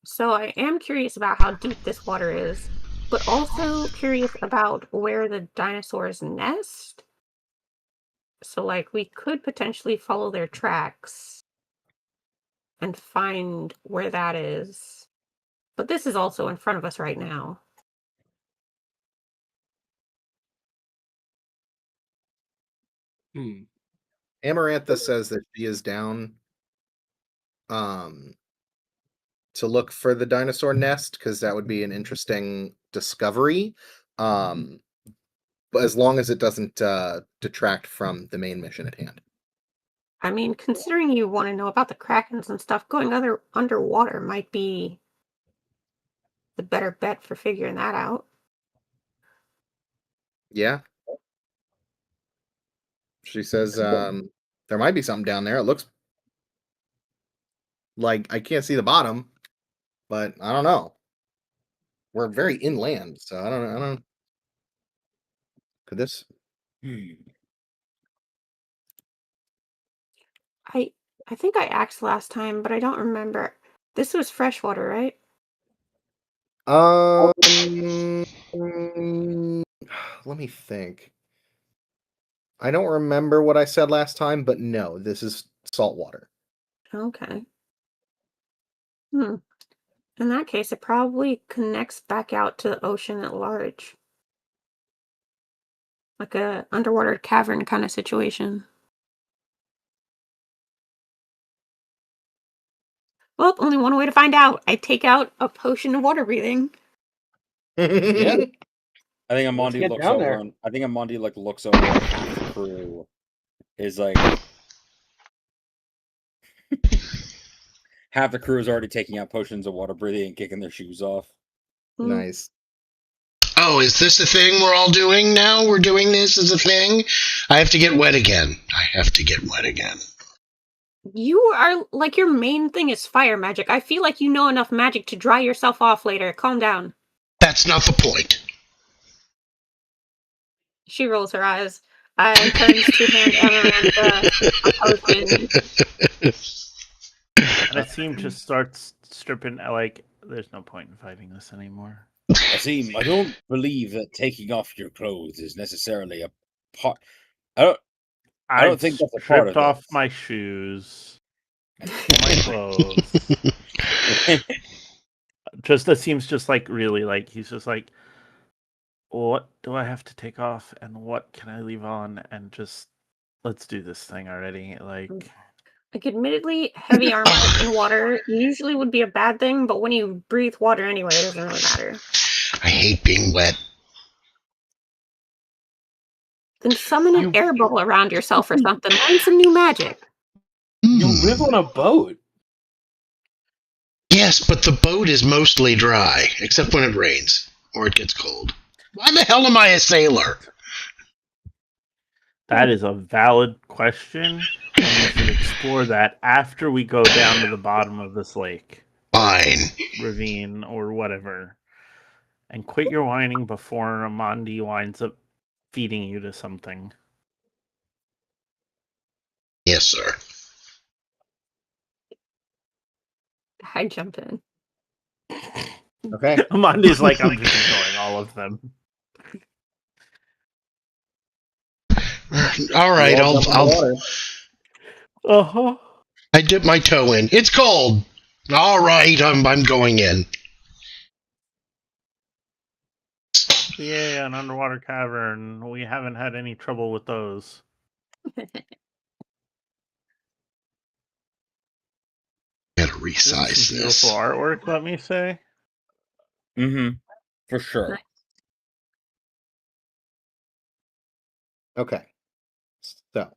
So I am curious about how deep this water is, but also curious about where the dinosaurs nest. So like we could potentially follow their tracks and find where that is. But this is also in front of us right now. Amarantha says that she is down to look for the dinosaur nest because that would be an interesting discovery. But as long as it doesn't detract from the main mission at hand. I mean, considering you want to know about the krakens and stuff, going underwater might be the better bet for figuring that out. Yeah. She says there might be something down there. It looks like I can't see the bottom, but I don't know. We're very inland, so I don't. Could this? I I think I asked last time, but I don't remember. This was freshwater, right? Let me think. I don't remember what I said last time, but no, this is saltwater. Okay. Hmm. In that case, it probably connects back out to the ocean at large. Like a underwater cavern kind of situation. Well, only one way to find out. I take out a potion of water breathing. Yeah. I think Let's Amondi get looks down over there. and I think Amondi like looks over and half the crew is like half the crew is already taking out potions of water breathing and kicking their shoes off. Nice. Oh, is this a thing we're all doing now? We're doing this as a thing? I have to get wet again. You are like your main thing is fire magic. I feel like you know enough magic to dry yourself off later. Calm down. That's not the point. She rolls her eyes and turns to hand Amaranth a potion. And Asim just starts stripping, like, there's no point in fighting this anymore. Asim, I don't believe that taking off your clothes is necessarily a part. I don't think that's a part of stripped off this. my shoes, my clothes. Just Asim's just like really like he's just like, what do I have to take off and what can I leave on, and just let's do this thing already. Like, Admittedly, heavy armor in water usually would be a bad thing, but when you breathe water anyway, it doesn't really matter. I hate being wet. Then summon an air bubble around yourself or something. Learn some new magic. You live on a boat. Yes, but the boat is mostly dry, except when it rains or it gets cold. Why the hell am I a sailor? that is a valid question, and we should explore that after we go down to the bottom of this lake, Fine. ravine, or whatever. And quit your whining before Amandi winds up feeding you to something. Yes, sir. I jump in. Okay. Amandi's like, I'm just ignoring all of them. All right, You all jump in the water. Uh-huh. I dip my toe in. It's cold. All right, I'm going in. Yeah, an underwater cavern. We haven't had any trouble with those. Gotta This is resize some beautiful this. artwork, let me say. Mm-hmm. For sure. Nice. Okay. So,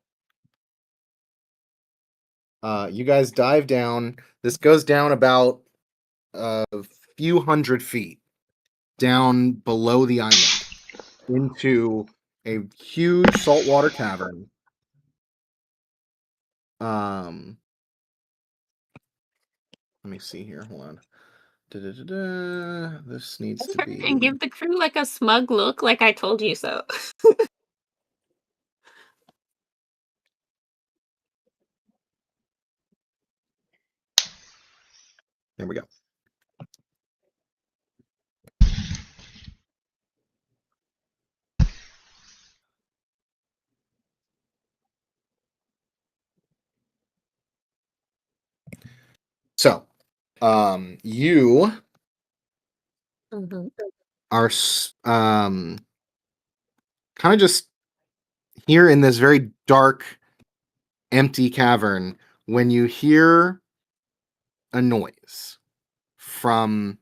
you guys dive down. This goes down about a few hundred feet down below the island into a huge saltwater cavern. Let me see here. Hold on. This needs to be. And give the crew like a smug look, like I told you so. There we go. So, you are kind of just here in this very dark, empty cavern when you hear a noise from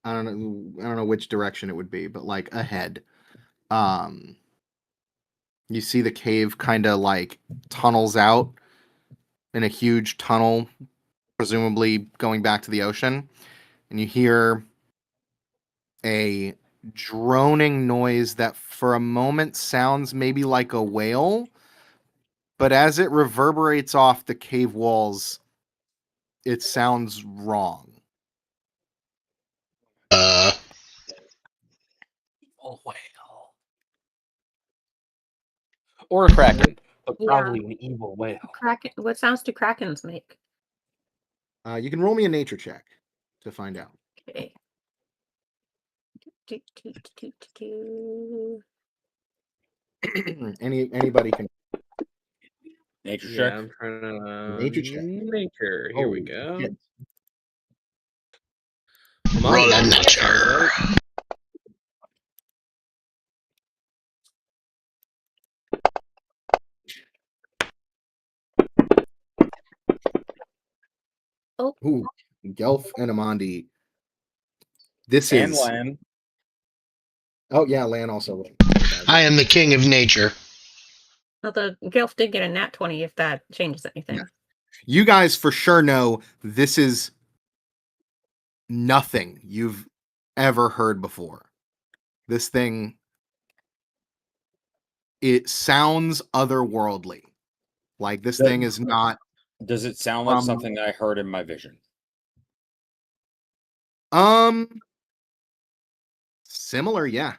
I don't know which direction it would be, but like ahead. You see the cave kind of like tunnels out in a huge tunnel, presumably going back to the ocean, and you hear a droning noise that for a moment sounds maybe like a whale, but as it reverberates off the cave walls, it sounds wrong. Oh, whale. Or a kraken. but Yeah. probably an evil whale. Kraken. What sounds do krakens make? You can roll me a nature check to find out. Okay. Do, do, do, do, do. Anybody can Nature Yeah, check. I'm trying to Nature check. nature. Here we Oh, go. shit. Come on, Roll a that sounds nature. right. Ooh, Gelf and Amandi. This And is. Lan. Oh yeah, Lan also. I am the king of nature. Although Gilf did get a nat 20 if that changes anything. Yeah. You guys for sure know this is nothing you've ever heard before. This thing, it sounds otherworldly. Like this thing is not Does it sound like from something I heard in my vision? similar, yeah.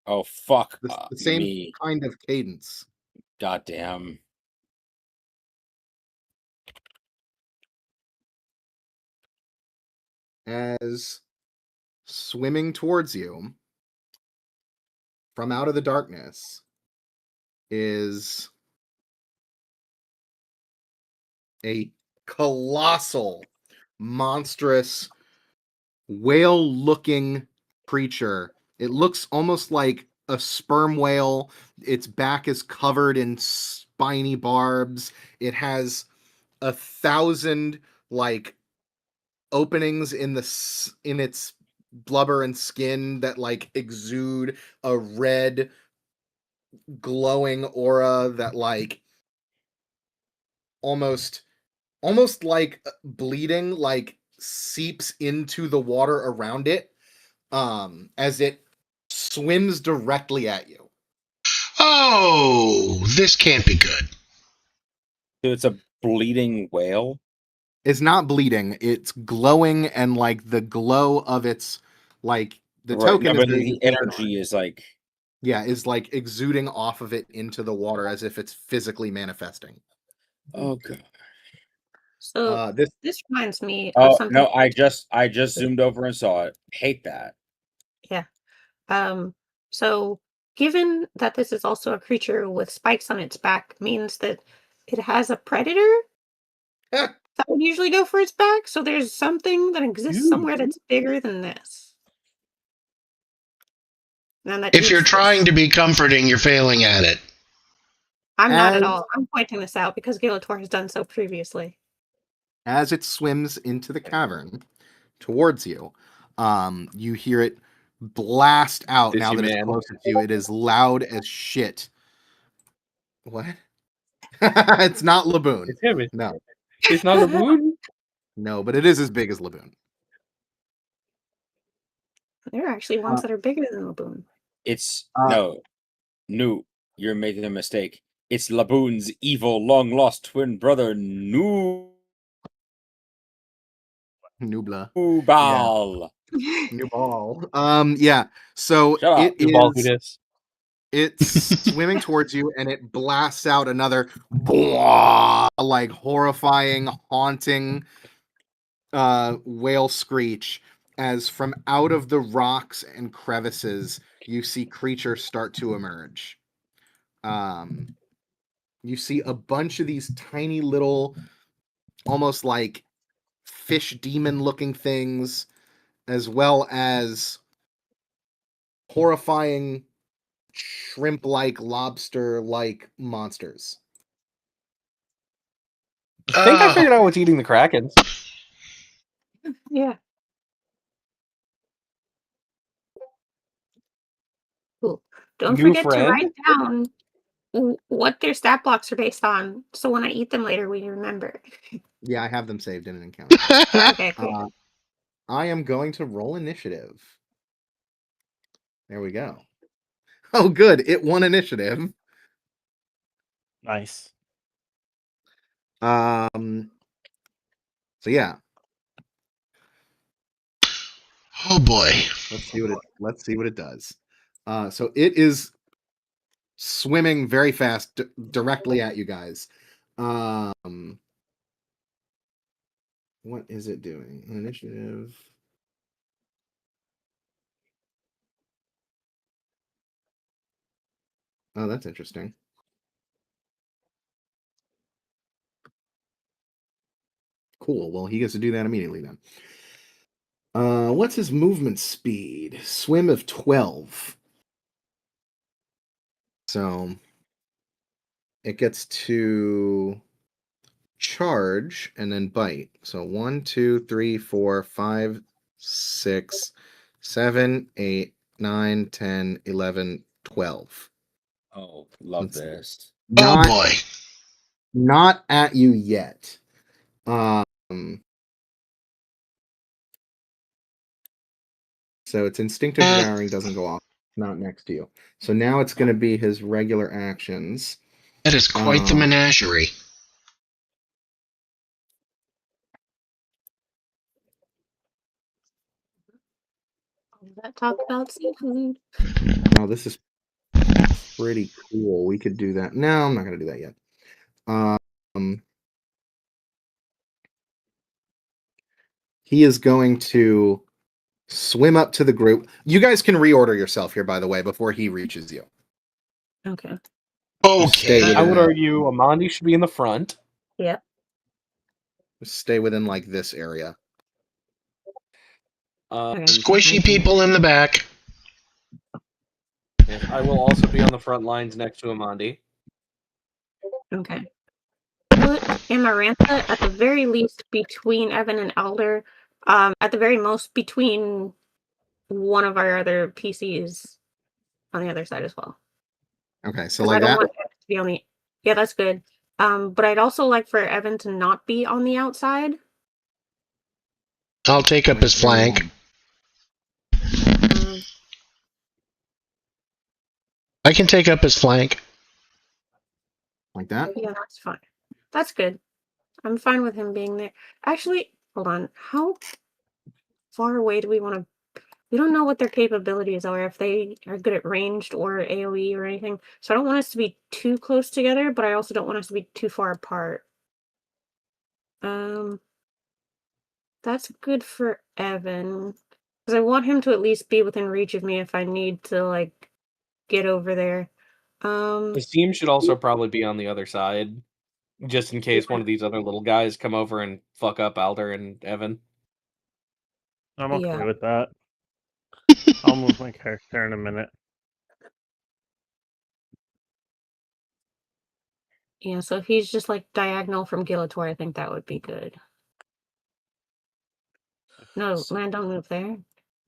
Oh fuck The same me. kind of cadence. Goddamn. As swimming towards you from out of the darkness is a colossal, monstrous, whale-looking creature. It looks almost like a sperm whale. Its back is covered in spiny barbs. It has 1,000 like openings in its blubber and skin that like exude a red glowing aura that like almost like bleeding like seeps into the water around it as it swims directly at you. Oh, this can't be good. So it's a bleeding whale. It's not bleeding, it's glowing, and like the glow of its like the Right. token No, is but that the energy is like is like exuding off of it into the water as if it's physically manifesting. oh god. So This this reminds me of Oh something. no, I just zoomed over and saw it. Hate that. Yeah. So given that this is also a creature with spikes on its back, means that it has a predator that would usually go for its back. So there's something that exists somewhere that's bigger than this. And that If you're eats trying this. to be comforting, you're failing at it. I'm not at As- all. I'm pointing this out because Galator has done so previously. as it swims into the cavern towards you, you hear it blast out. Dizzy Now that it's man. closer to you, it is loud as shit. What? It's not Laboon. It's him. No, It's not a moon. no, but it is as big as Laboon. There are actually ones that are bigger than Laboon. It's Uh, no, you're making a mistake. It's Laboon's evil, long lost twin brother, Nubla. Nubal. Nubal. Yeah. So Shut up. it Ball who is. dis. It's swimming towards you, and it blasts out another like horrifying, haunting whale screech as from out of the rocks and crevices you see creatures start to emerge. You see a bunch of these tiny little, almost like fish demon looking things, as well as horrifying shrimp like, lobster like monsters. I think I figured out what's eating the Krakens. Yeah. Cool. Don't New forget to friend? write down what their stat blocks are based on, so when I eat them later, we remember. Yeah, I have them saved in an encounter. Okay, cool. I am going to roll initiative. There we go. Oh, good. It won initiative. Nice. So yeah, Oh boy. let's see what it does. So it is swimming very fast directly at you guys. What is it doing? Initiative. Oh, that's interesting. Cool. Well, he gets to do that immediately then. What's his movement speed? Swim of 12. So it gets to charge and then bite. So 1, 2, 3, 4, 5, 6, 7, 8, 9, 10, 11, 12. Oh, love Let's- this. Oh Not, boy. not at you yet. So its instinctive devouring doesn't go off. Not next to you. So now it's going to be his regular actions. That is quite the menagerie. That talk about seafood. Oh, this is pretty cool. We could do that. No, I'm not going to do that yet. He is going to swim up to the group. You guys can reorder yourself here, by the way, before he reaches you. Okay. Stay Okay. with I would that. argue Amandi should be in the front. Yep. Stay within like this area. Okay. Squishy people in the back. Yes, I will also be on the front lines next to Amandi. Okay. Put Amarantha at the very least between Evan and Elder. At the very most between one of our other PCs on the other side as well. Okay, so 'Cause like I don't that. want Evan to be on the. Yeah, that's good. But I'd also like for Evan to not be on the outside. I'll take up his flank. Um, I can take up his flank. Like that. yeah, that's fine. That's good. I'm fine with him being there. Actually, hold on. How far away do we want to? We don't know what their capabilities are, if they are good at ranged or AoE or anything. So I don't want us to be too close together, but I also don't want us to be too far apart. That's good for Evan. Because I want him to at least be within reach of me if I need to, like, get over there. The team should also probably be on the other side, just in case one of these other little guys come over and fuck up Alder and Evan. I'm okay Yeah. with that. I'll move my character in a minute. Yeah, so if he's just, like, diagonal from Gillator, I think that would be good. No, man, don't move there.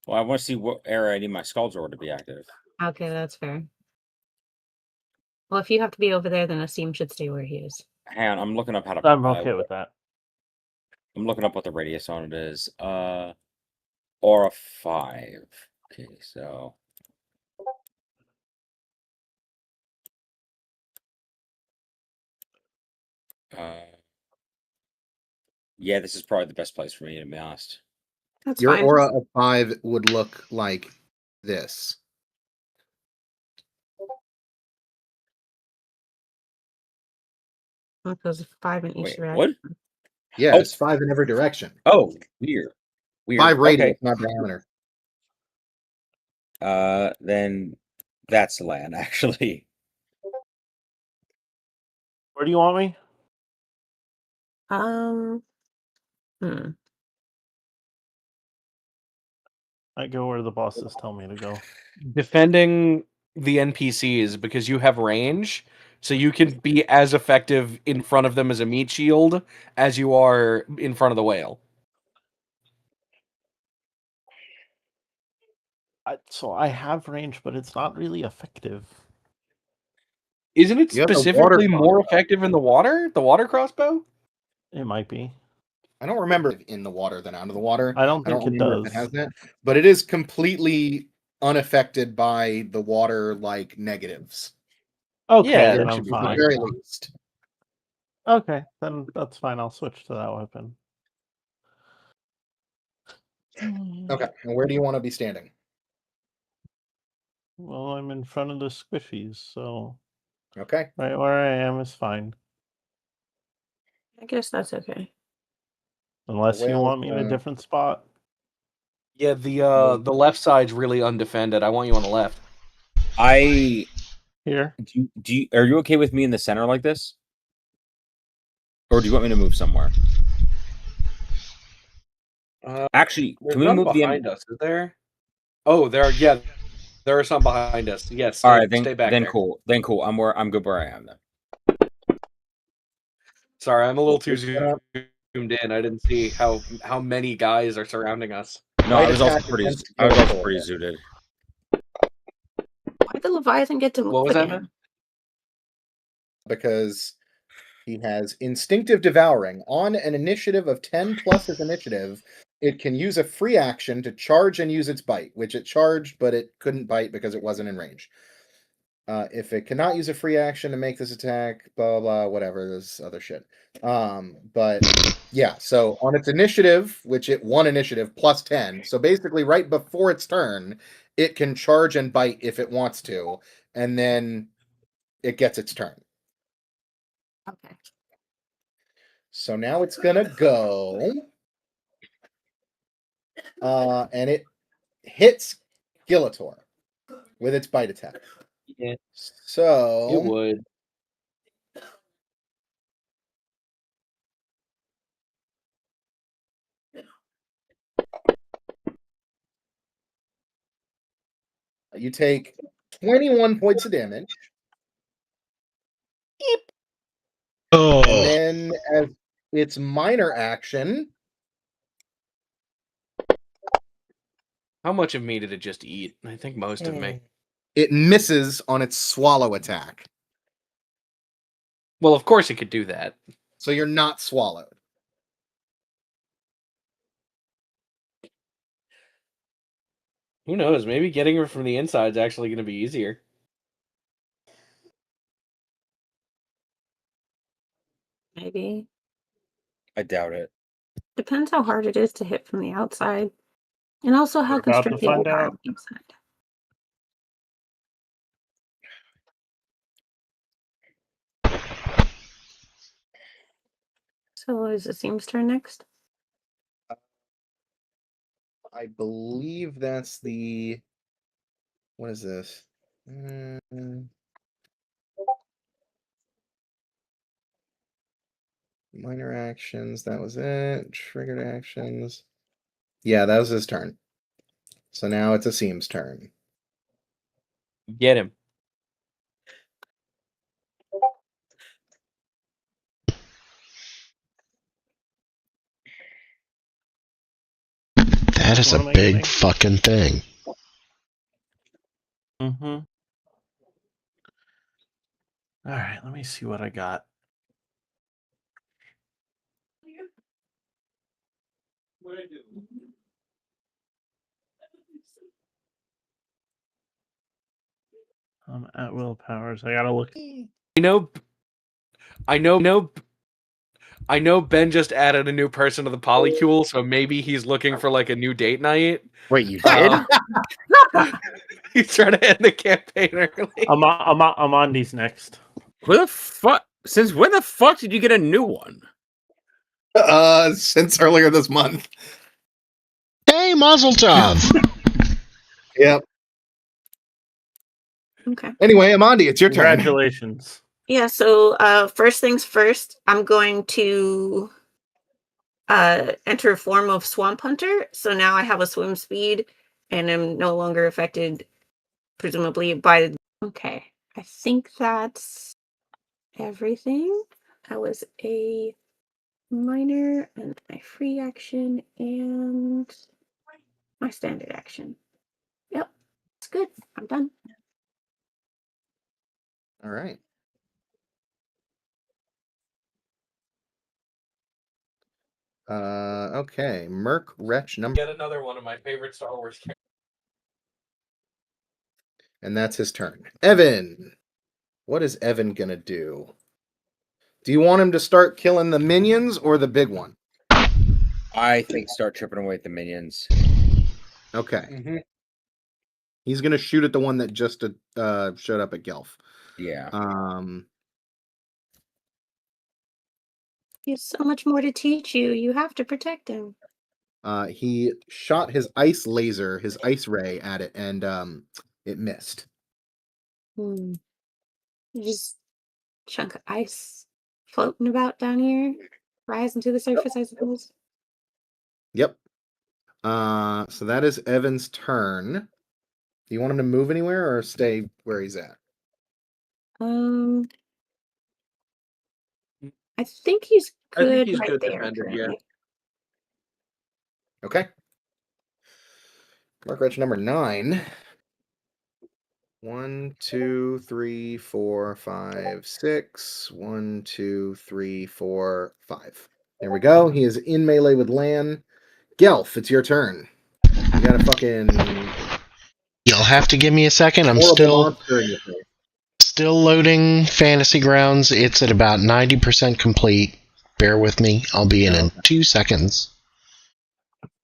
Well, I want to see what area I need my Skull Sword to be active. Okay, that's fair. Well, if you have to be over there, then Asim should stay where he is. Hang on, I'm looking up how to. I'm okay with that. I'm looking up what the radius on it is. Aura 5. Okay, so. Yeah, this is probably the best place for me, to be honest. That's Your fine. aura of 5 would look like this. Because 5 in each Wait, direction. what? Yeah, Oh. it's 5 in every direction. Oh, weird. 5 radius, Okay. not diameter. Then that's the land, actually. Where do you want me? I go where the bosses tell me to go. Defending the NPCs because you have range, so you can be as effective in front of them as a meat shield as you are in front of the whale. So I have range, but it's not really effective. Isn't it You have the water specifically more crossbow. effective in the water? The water crossbow? It might be. I don't remember if in the water than out of the water. I don't think it remember if does. it has that, but it is completely unaffected by the water like negatives. Okay, Yeah, then that I'm should be At the fine. very least. Okay, then that's fine. I'll switch to that weapon. Okay, and where do you want to be standing? Well, I'm in front of the squishies, so Okay. right where I am is fine. I guess that's okay. Unless you whales, want me in a different spot. Yeah, the left side's really undefended. I want you on the left. Here. Are you okay with me in the center like this? Or do you want me to move somewhere? Actually, There's can we none move the behind us? Is there? Oh, there are some behind us. Yes. All right, Stay back then there. cool. Then cool. I'm good where I am then. Sorry, I'm a little too It's gonna- zoomed in. I didn't see how many guys are surrounding us. No, Light I was also attack pretty against I was also Dinosaur. pretty zooted. Why did Leviathan get to move What was that, again? man? Because he has instinctive devouring. On an initiative of 10 plus his initiative, it can use a free action to charge and use its bite, which it charged, but it couldn't bite because it wasn't in range. If it cannot use a free action to make this attack, blah, blah, whatever, this other shit. But yeah, so on its initiative, which it won initiative plus 10, so basically right before its turn, it can charge and bite if it wants to, and then it gets its turn. Okay. So now it's gonna go, and it hits Gillator with its bite attack. Yeah, So it would. you take 21 points of damage, Oh, and then as its minor action, How much of me did it just eat? I think most of me. it misses on its swallow attack. Well, of course it could do that. So you're not swallowed. Who knows? Maybe getting her from the inside is actually going to be easier. Maybe. I doubt it. Depends how hard it is to hit from the outside. And also how We're about to constricted find you are out. on the inside. So is it Seam's turn next? I believe that's the. What is this? Minor actions. That was it. Triggered actions. Yeah, that was his turn. So now it's a Seam's turn. Get him. that is a Wanna make big me? fucking thing. Mm-hmm. All right, let me see what I got. I'm at willpowers. I gotta look. I know Ben just added a new person to the polycule, so maybe he's looking for like a new date night. Wait, you did? He's trying to end the campaign early. I'm on these next. Who the fuck? Since when the fuck did you get a new one? Since earlier this month. Hey, Mazel Tov! Yep. Okay. Anyway, Amandi, it's your turn. Congratulations. Yeah, so first things first, I'm going to enter a form of Swamp Hunter. So now I have a swim speed and am no longer affected, presumably, by... Okay, I think that's everything. That was a minor and my free action and my standard action. Yep, it's good. I'm done. All right. Okay. Merc Wretch number. Yet another one of my favorite Star Wars characters. And that's his turn. Evan. What is Evan gonna do? Do you want him to start killing the minions or the big one? I think start chipping away at the minions. Okay. Mm-hmm. He's gonna shoot at the one that just showed up at Gelf. Yeah. He has so much more to teach you. You have to protect him. He shot his ice laser, his ice ray at it, and it missed. Just chunk of ice floating about down here, rising to the surface, I suppose. Yep. So that is Evan's turn. Do you want him to move anywhere or stay where he's at? I think he's I think good he's right good there. defended, yeah. currently. Okay. Mark Wretch number 9. 1, 2, 3, 4, 5, 6. 1, 2, 3, 4, 5. There we go. He is in melee with Lan. Gelf, it's your turn. You got a fucking You'll have to give me a second. I'm horrible still monster in your face. loading Fantasy Grounds. It's at about 90% complete. Bear with me. I'll be in 2 seconds.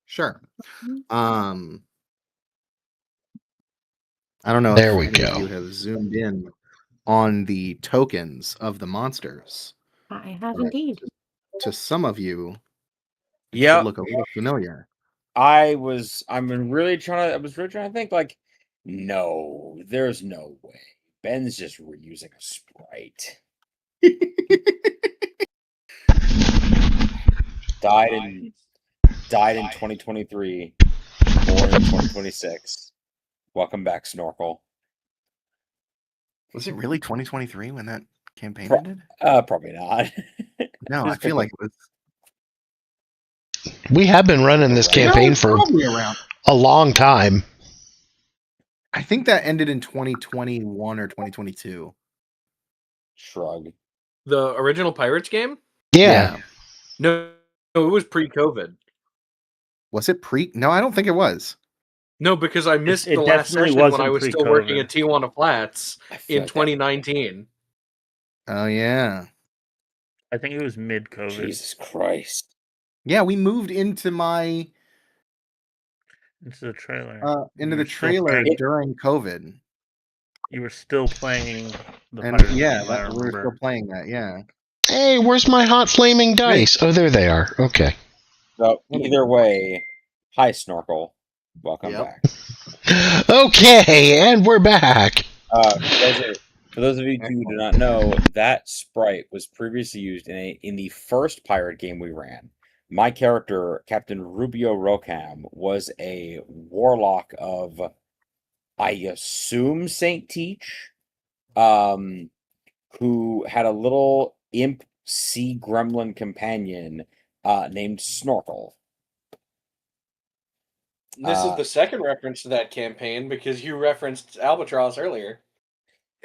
Sure. I don't know There if we any of go. you have zoomed in on the tokens of the monsters. I have But indeed. to some of you, it Yeah. should look a little familiar. I was really trying to think, like, no, there's no way. Ben's just reusing a sprite. Died in 2023, born in 2026. Welcome back, Snorkel. Was it really 2023 when that campaign Pro- ended? Probably not. No, I feel like it was. We have been running this campaign for Probably around. a long time. I think that ended in 2021 or 2022. Shrug. The original Pirates game? Yeah. No, it was pre-COVID. Was it pre? No, I don't think it was. No, because I missed it the last definitely session when wasn't I was still working pre-COVID. at Tijuana Flats I feel in like that- 2019. Oh yeah, I think it was mid-COVID. Jesus Christ. yeah. We moved into my Into the trailer. into You the were still trailer playing- during COVID. You were still playing the And Pirates yeah, game, I we were remember. still playing that. Yeah. Hey, where's my hot flaming dice? Oh, there they are. Okay. So either way, hi Snorkel. Welcome Yep. back. Okay, and we're back. For those of you who do not know, that sprite was previously used in the first pirate game we ran. My character, Captain Rubio Rocam, was a warlock of, I assume, Saint Teach, who had a little imp sea gremlin companion named Snorkel. This is the second reference to that campaign because you referenced Albatross earlier.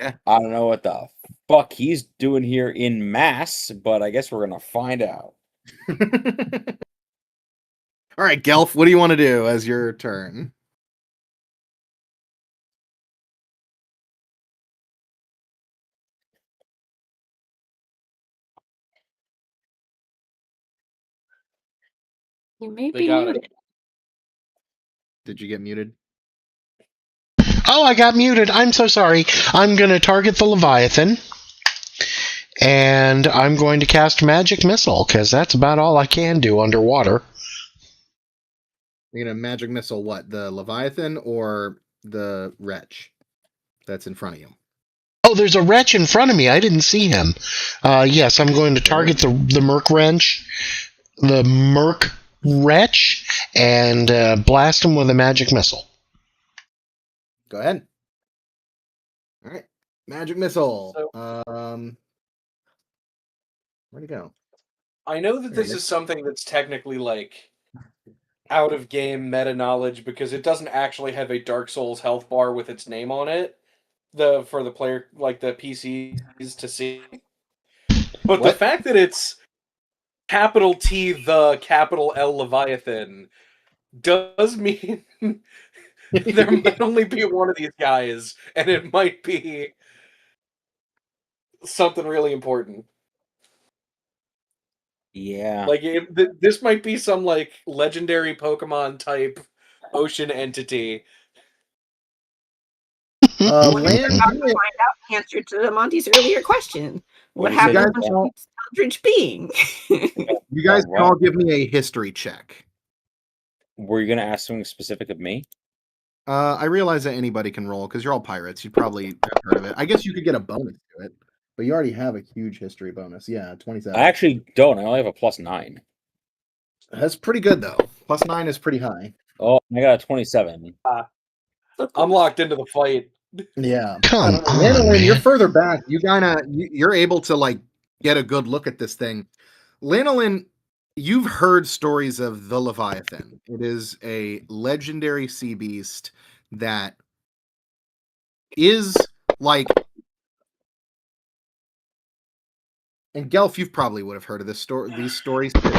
I don't know what the fuck he's doing here in mass, but I guess we're gonna find out. All right, Gelf, what do you want to do as your turn? You may They be got muted. it. Did you get muted? Oh, I got muted. I'm so sorry. I'm going to target the Leviathan. And I'm going to cast Magic Missile, because that's about all I can do underwater. You're gonna magic missile what? The Leviathan or the Wretch that's in front of you? Oh, there's a wretch in front of me. I didn't see him. Yes, I'm going to target the Merc Wrench, the Merc Wretch, and blast him with a Magic Missile. Go ahead. All right, magic missile. So- Where'd he go? I know that There this it is something that's technically like out of game meta knowledge because it doesn't actually have a Dark Souls health bar with its name on it. For the player, like the PCs to see. But the What? fact that it's capital T the capital L Leviathan does mean there might only be one of these guys, and it might be something really important. Yeah. Like this might be some like legendary Pokemon type ocean entity. We're Land, about to find out the answer to Monty's earlier question. What You happened guys to all- Eldritch being? you guys Oh, can all wow. give me a history check. Were you going to ask something specific of me? I realize that anybody can roll because you're all pirates. You probably have heard of it. I guess you could get a bonus to it, but you already have a huge history bonus. Yeah, 27. I actually don't. I only have a +9. That's pretty good though. +9 is pretty high. Oh, I got a 27. I'm locked into the fight. Yeah. Come on, Lanolin, you're man. further back. You're able to like get a good look at this thing. Lanolin, you've heard stories of the Leviathan. It is a legendary sea beast that is like, and Gelf, you probably would have heard of these stories too.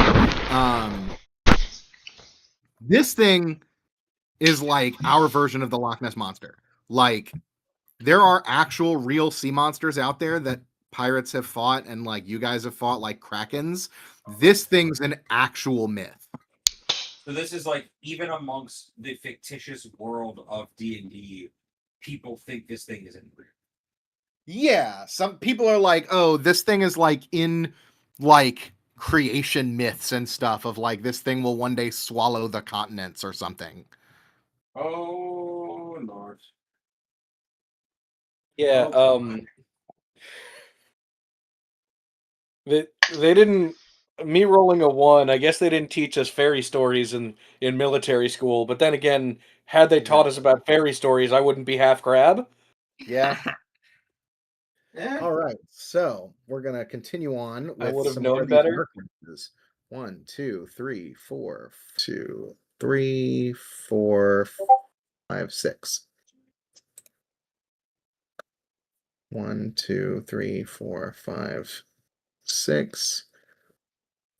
This thing is like our version of the Loch Ness monster. Like, there are actual real sea monsters out there that pirates have fought, and like you guys have fought, like krakens. This thing's an actual myth. So this is like, even amongst the fictitious world of D&D, people think this thing isn't real. Yeah, some people are like, oh, this thing is like in like creation myths and stuff of like this thing will one day swallow the continents or something. Oh, Lord. Yeah, Oh, they didn't me rolling a 1, I guess they didn't teach us fairy stories in military school, but then again, had they taught us about fairy stories, I wouldn't be half crab. Yeah. Yeah. All right, so we're gonna continue on I with would have some more known of these better. references. 1, 2, 3, 4, 2, 3, 4, 5, 6. 1, 2, 3, 4, 5, 6.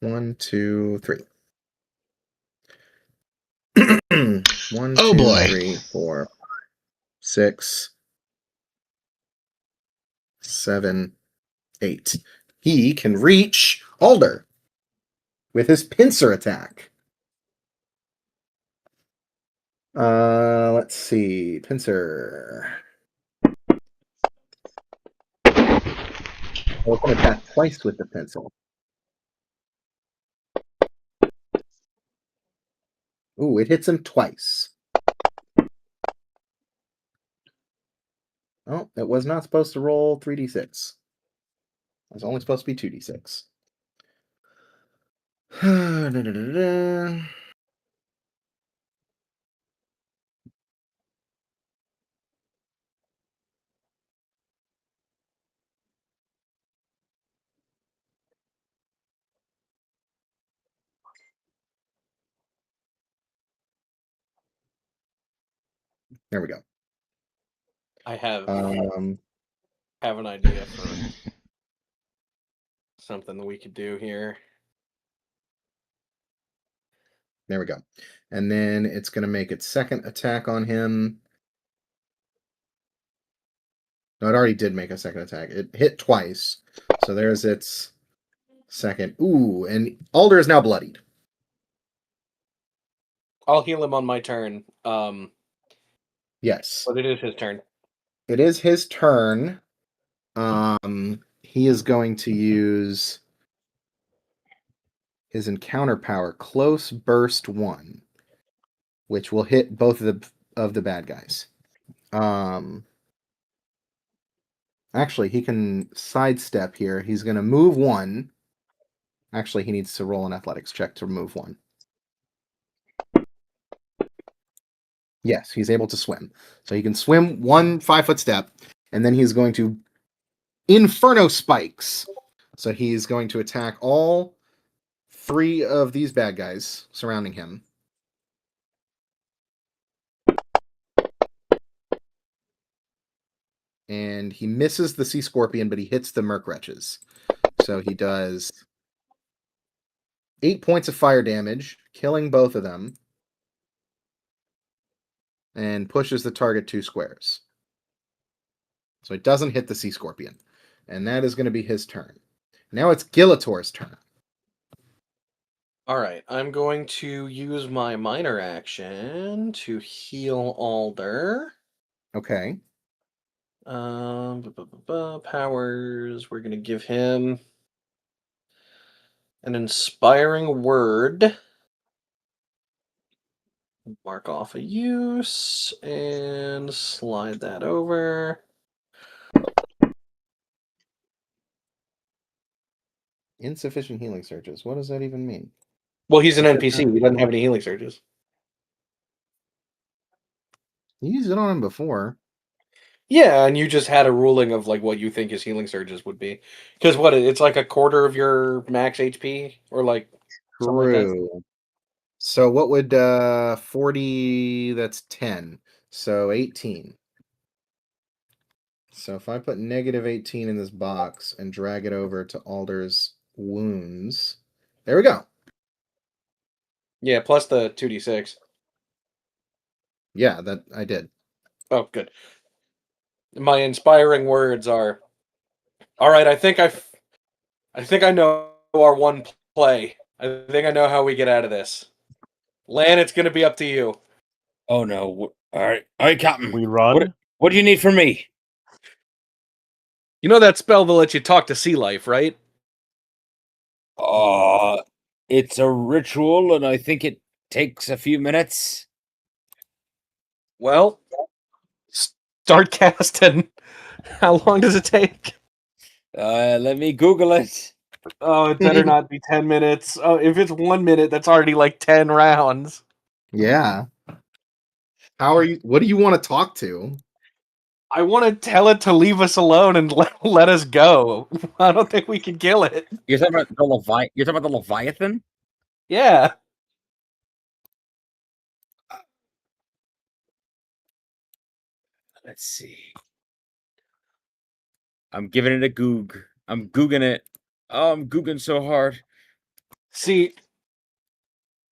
1, 2, 3. 1, Oh 2, boy. 3, 4, 6, 7, 8. He can reach Alder with his pincer attack. Let's see. Pincer. We'll attack twice with the pencil. Ooh, it hits him twice. Oh, it was not supposed to roll 3d6. It was only supposed to be 2d6. There we go. I have Um, an idea for something that we could do here. There we go. And then it's going to make its second attack on him. No, it already did make a second attack. It hit twice. So there's its second. Ooh, and Alder is now bloodied. I'll heal him on my turn. Yes. But it is his turn. It is his turn. He is going to use his encounter power, Close Burst 1, which will hit both of the bad guys. Actually, he can sidestep here. He's going to move 1. Actually, he needs to roll an athletics check to move 1. Yes, he's able to swim. So he can swim 1 5-foot step, and then he's going to Inferno Spikes. So he's going to attack all 3 of these bad guys surrounding him. And he misses the Sea Scorpion, but he hits the Merc Wretches. So he does 8 points of fire damage, killing both of them, and pushes the target 2 squares. So it doesn't hit the Sea Scorpion. And that is going to be his turn. Now it's Gillator's turn. Alright, I'm going to use my minor action to heal Alder. Okay. Powers. We're gonna give him an inspiring word. Mark off a use and slide that over. Insufficient healing surges. What does that even mean? Well, he's an NPC. He doesn't have any healing surges. You used it on him before. Yeah, and you just had a ruling of like what you think his healing surges would be. Because what it's like a quarter of your max HP, or like something like that. True. So what would 40? That's 10. So 18. So if I put negative 18 in this box and drag it over to Alder's wounds, there we go. Yeah, plus the 2d6. Yeah, that I did. Oh, good. My inspiring words are, all right, I think I know our one play. I think I know how we get out of this. Lan, it's going to be up to you. Oh no! All right, Captain. We run. What do you need from me? You know that spell that lets you talk to sea life, right? It's a ritual, and I think it takes a few minutes. Well, start casting. How long does it take? Let me Google it. Oh, it better not be 10 minutes. Oh, if it's 1 minute, that's already like 10 rounds. Yeah. How are you? What do you want to talk to? I want to tell it to leave us alone and let us go. I don't think we can kill it. You're talking about the You're talking about the Leviathan? Yeah. Let's see. I'm giving it a goog. I'm googing it. Oh, I'm googing so hard. See,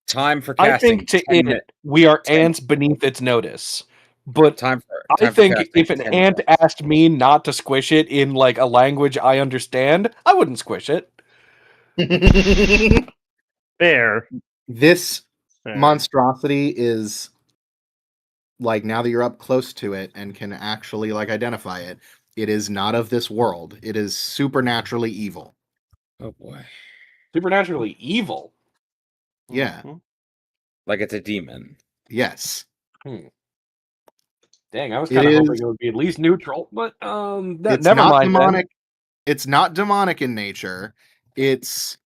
Time for I casting. think to 10 it, minutes. we are 10 ants beneath its notice. But Time for I time for think casting, if an 10 ant minutes. asked me not to squish it in like a language I understand, I wouldn't squish it. Fair. This Fair. monstrosity is like, now that you're up close to it and can actually like identify it, it is not of this world. It is supernaturally evil. Oh boy. Supernaturally evil. Yeah. Mhm. Like it's a demon. Yes. Dang, I was It kind of is. hoping it would be at least neutral, but It's never not mind. demonic. It's not demonic in nature. It's,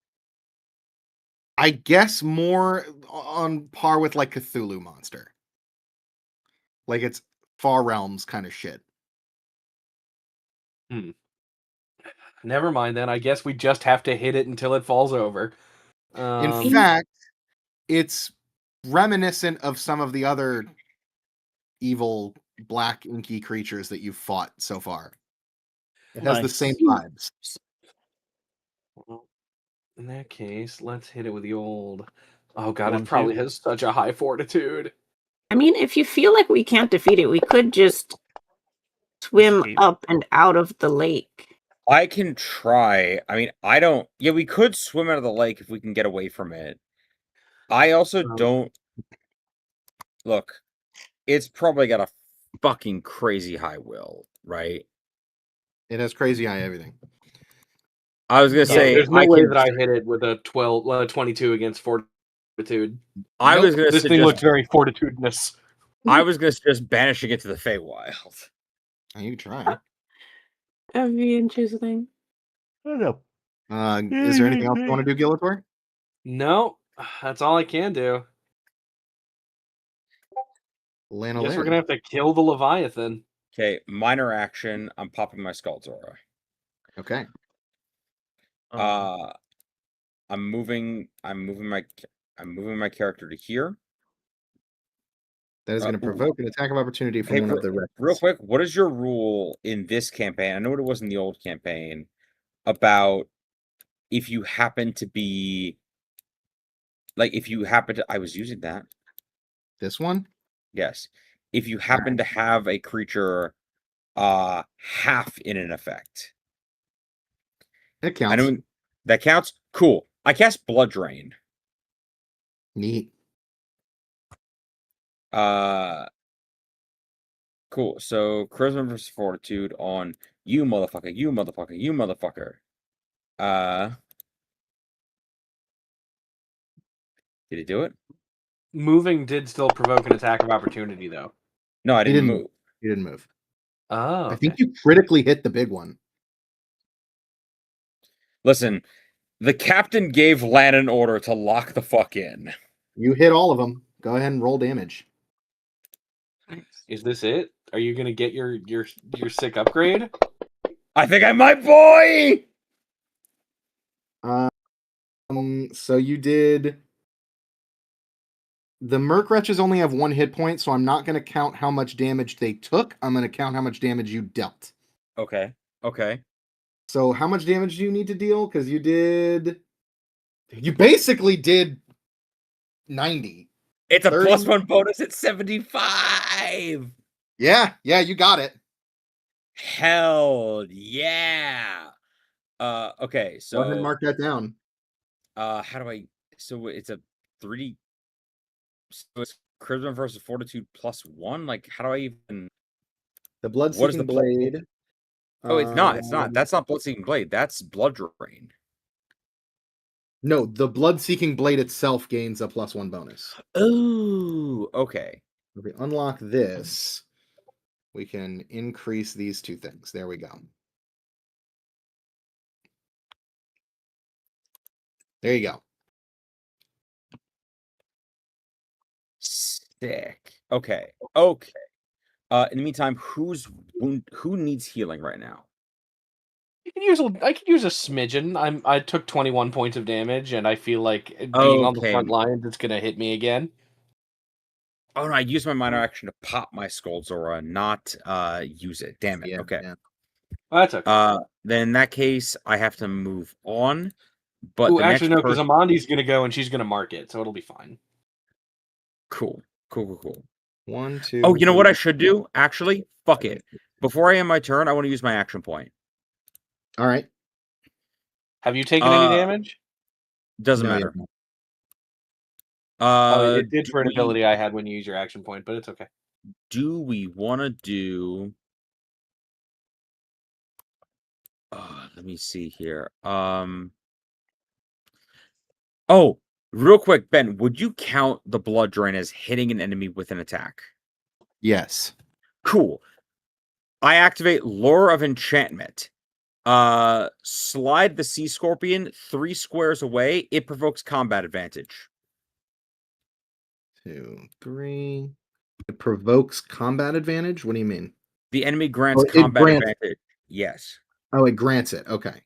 I guess, more on par with like Cthulhu monster. Like it's far realms kind of shit. Never mind then. I guess we just have to hit it until it falls over. In fact, it's reminiscent of some of the other evil black inky creatures that you've fought so far. It has the Nice. same vibes. Well, in that case, let's hit it with the old. Oh god, One, it probably two. has such a high fortitude. I mean, if you feel like we can't defeat it, we could just swim Escape. up and out of the lake. I can try. I mean, I don't. Yeah, we could swim out of the lake if we can get away from it. I also don't. Look, it's probably got a fucking crazy high will, right? It has crazy high everything. I was gonna Yeah, say there's no I way can. that I hit it with a 22 against fortitude. I was Nope, gonna this thing suggest. looks very fortitudinous. I was gonna suggest banishing it to the Feywild. You can try. That'd be interesting. I don't know. Is there anything else you want to do, Gillator? No, that's all I can do. Lana Guess we're Lynn. gonna have to kill the Leviathan. Okay, minor action. I'm popping my Scald's Aura. Okay. I'm moving my character to here. That is going to provoke an attack of opportunity from Hey, one of the real reckless. quick, what is your rule in this campaign? I know what it was in the old campaign about if you happen to be like if you happen to I was using that. This one? Yes. If you happen to have a creature half in an effect. It counts. I know that counts. Cool. I cast Blood Drain. Neat. Cool. So charisma versus fortitude on you, motherfucker. You, motherfucker. You, motherfucker. Did he do it? Moving did still provoke an attack of opportunity, though. No, I He didn't didn't move. He didn't move. Oh, I think you critically hit the big one. Listen, the captain gave Lan an order to lock the fuck in. You hit all of them. Go ahead and roll damage. Is this it? Are you gonna get your sick upgrade? I think I might, boy. So you did. The Merc Wretches only have 1 hit point, so I'm not going to count how much damage they took. I'm going to count how much damage you dealt. Okay. Okay. So how much damage do you need to deal? Because you basically did 90. It's a 30? +1 bonus at 75. Yeah, you got it. Hell yeah. Okay, Go ahead and so mark that down. how do I? So it's a 3D. So it's charisma versus fortitude +1. Like, how do I even? The What is Blood-Seeking the Blade. Oh, it's not. It's not. That's not Blood-Seeking Blade. That's Blood Drain. No, the Blood-Seeking Blade itself gains a +1 bonus. Oh, okay. If we unlock this, we can increase these 2 things. There we go. There you go. Sick. Okay. Okay. In the meantime, who needs healing right now? I could use a smidgen. I took 21 points of damage, and I feel like being on the front lines, it's gonna hit me again. Oh no, I used my minor action to pop my Skull Zora, not use it. Damn it. Yeah, Okay. yeah. That's okay. Then in that case, I have to move on. But Ooh, the actually, next no, because person. Amandi's gonna go and she's gonna mark it, so it'll be fine. Cool. 1, 2. Oh, you know what I should do? Actually, fuck it. Before I end my turn, I want to use my action point. All right. Have you taken any damage? Doesn't No, you matter. haven't. It did for an ability I had when you use your action point, but it's okay. Do we want to do? Let me see here. Oh, real quick, Ben, would you count the Blood Drain as hitting an enemy with an attack? Yes. Cool. I activate Lure of Enchantment. Slide the Sea Scorpion 3 squares away. It provokes combat advantage. 2, 3. It provokes combat advantage? What do you mean? The enemy grants it combat grants- advantage. Yes. Oh, it grants it. Okay.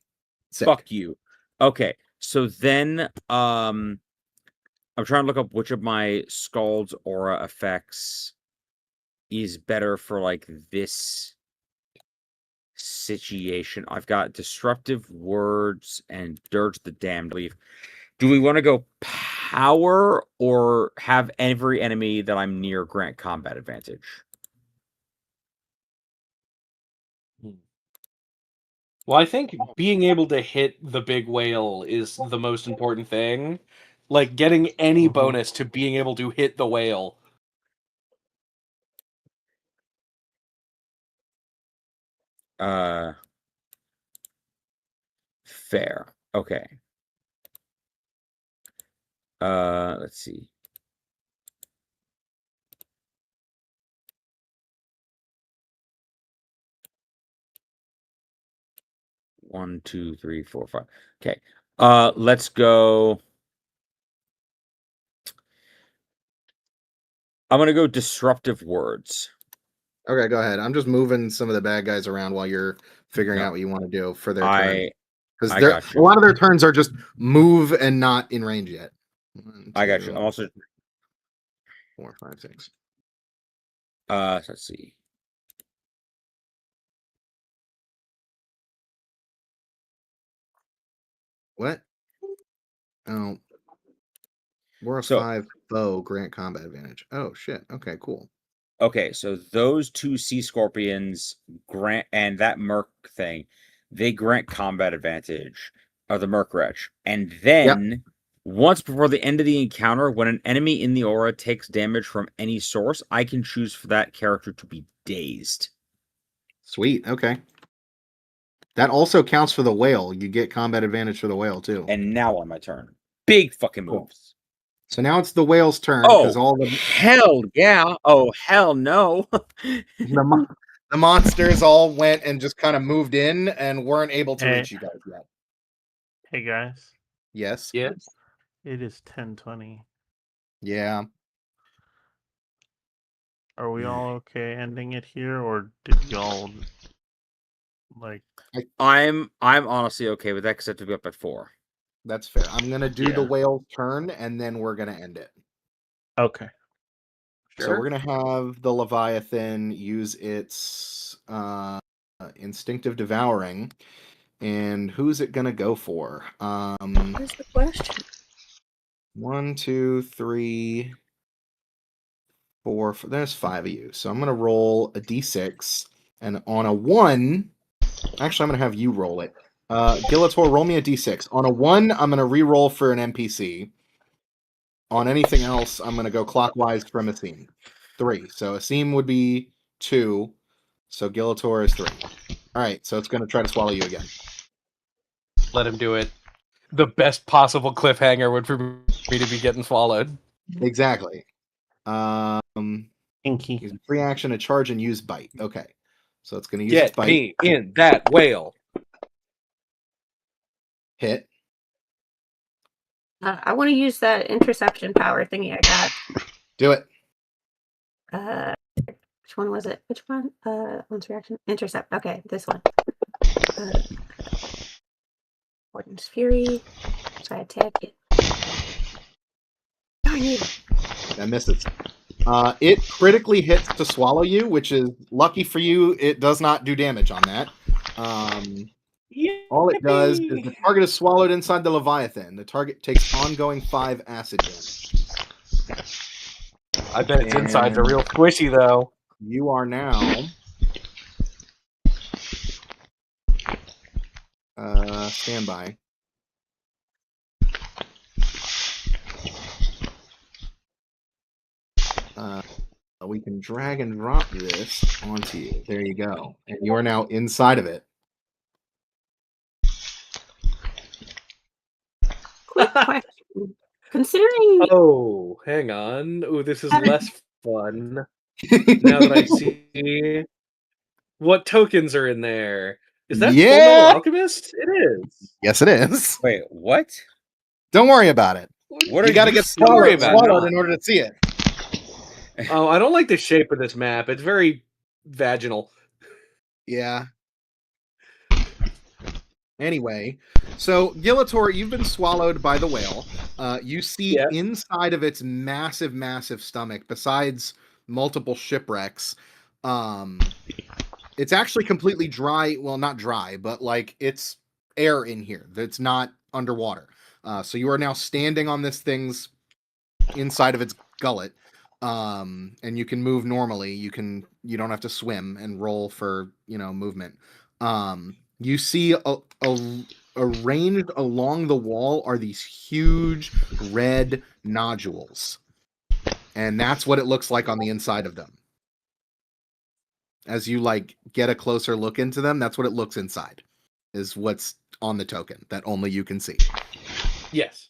Sick. Fuck you. Okay. So then I'm trying to look up which of my Scald's aura effects is better for like this situation. I've got Disruptive Words and Dirge the Damned Leaf. Do we want to go power or have every enemy that I'm near grant combat advantage? Well, I think being able to hit the big whale is the most important thing. Like, getting any bonus to being able to hit the whale. Fair. Okay. Let's see. One, two, three, four, five. Okay. Let's go. I'm gonna go Disruptive Words. Okay, go ahead. I'm just moving some of the bad guys around while you're figuring No. out what you want to do for their turn. Because got you. a lot of their turns are just move and not in range yet. 1, I got 2, you. I'm also 4, 5, 6. let's see. What? Oh. We're a So- 5 foe grant combat advantage. Oh shit. Okay, cool. Okay, so those 2 Sea Scorpions grant and that Merc thing, they grant combat advantage of the Merc Wretch. And then Once before the end of the encounter, when an enemy in the aura takes damage from any source, I can choose for that character to be dazed. Sweet. Okay. That also counts for the whale. You get combat advantage for the whale too. And now on my turn. Big fucking Cool. moves. So now it's the whale's turn because all the hell yeah. Oh, hell no. the monsters all went and just kind of moved in and weren't able to reach you guys yet. Hey guys, Yes. Yes. it is 10:20. Yeah. Are we all okay ending it here, or did y'all like? I'm honestly okay with that because I have to be up at 4. That's fair. I'm gonna do the Yeah. whale's turn and then we're gonna end it. Okay. So we're gonna have the Leviathan use its instinctive devouring. And who's it gonna go for? Here's the question. 1, 2, 3, 4. There's 5 of you. So I'm gonna roll a d6, and on a 1, actually I'm gonna have you roll it. Gillator, roll me a d6. On a 1, I'm gonna re-roll for an NPC. On anything else, I'm gonna go clockwise from Asim. 3. So Asim would be 2. So Gillator is 3. All right. So it's gonna try to swallow you again. Let him do it. The best possible cliffhanger would for me to be getting swallowed. Exactly. Inky. Use a free action to charge and use bite. Okay. So it's gonna use its Get bite. me in that whale. Hit. I want to use that interception power thingy I got. Do it. Which one was it? Which one? One's reaction. Intercept. Okay, this one. Warden's Fury. So I attack it. Darn you. That misses. It critically hits to swallow you, which is lucky for you. It does not do damage on that. All it does is the target is swallowed inside the Leviathan. The target takes ongoing 5 acid damage. I bet its insides are real squishy, though. You are now stand by. We can drag and drop this onto you. There you go. And you are now inside of it. Quick question. Considering Oh, hang on. Ooh, this is less fun. Now that I see what tokens are in there. Is that Full Metal Alchemist? It is. Yes, it is. Wait, what? Don't worry about it. What You are got to you get sorry swallowed, about swallowed that? in order to see it. Oh, I don't like the shape of this map. It's very vaginal. Yeah. Anyway, so Gillator, you've been swallowed by the whale. You see inside of its massive, massive stomach, besides multiple shipwrecks, it's actually completely dry. Well, not dry, but like it's air in here that's not underwater. So you are now standing on this thing's inside of its gullet. And you can move normally. You don't have to swim and roll for movement. You see arranged along the wall are these huge red nodules, and that's what it looks like on the inside of them. As you get a closer look into them, that's what it looks inside. Is what's on the token that only you can see. Yes.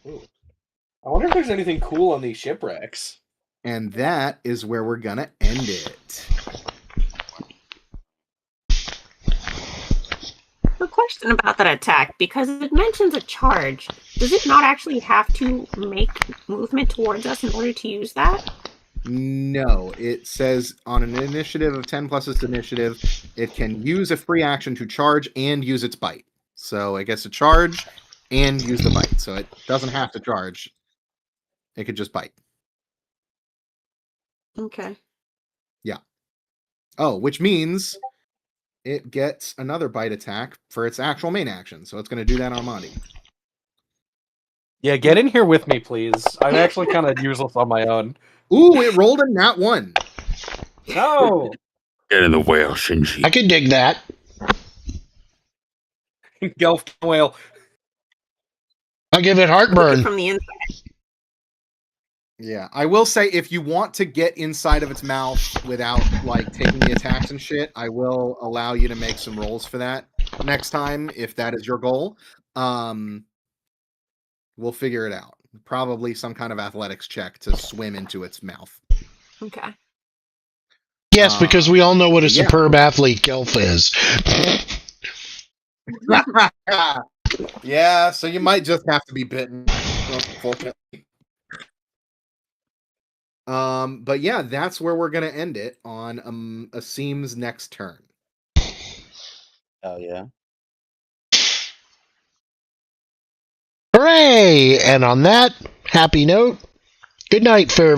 Ooh. I wonder if there's anything cool on these shipwrecks. And that is where we're gonna end it. a question about that attack, because it mentions a charge. Does it not actually have to make movement towards us in order to use that? No, it says on an initiative of 10 plus its initiative, it can use a free action to charge and use its bite. So it gets to charge and use the bite. So it doesn't have to charge. It could just bite. Okay. Yeah. Oh, which means it gets another bite attack for its actual main action. So it's going to do that on Mondi. Yeah, get in here with me, please. I'm actually kind of useless on my own. Ooh, it rolled a nat 1. No! Get in the whale, Shinji. I could dig that. Gelf whale. I'll give it Look it heartburn. from the inside. Yeah, I will say if you want to get inside of its mouth without like taking the attacks and shit, I will allow you to make some rolls for that next time if that is your goal. We'll figure it out. Probably some kind of athletics check to swim into its mouth. Okay. Yes, because we all know what a yeah. superb athlete Gelf is. Yeah, so you might just have to be bitten, unfortunately. But yeah, that's where we're gonna end it on Asim's next turn. Oh yeah. Hooray! And on that happy note, good night, fair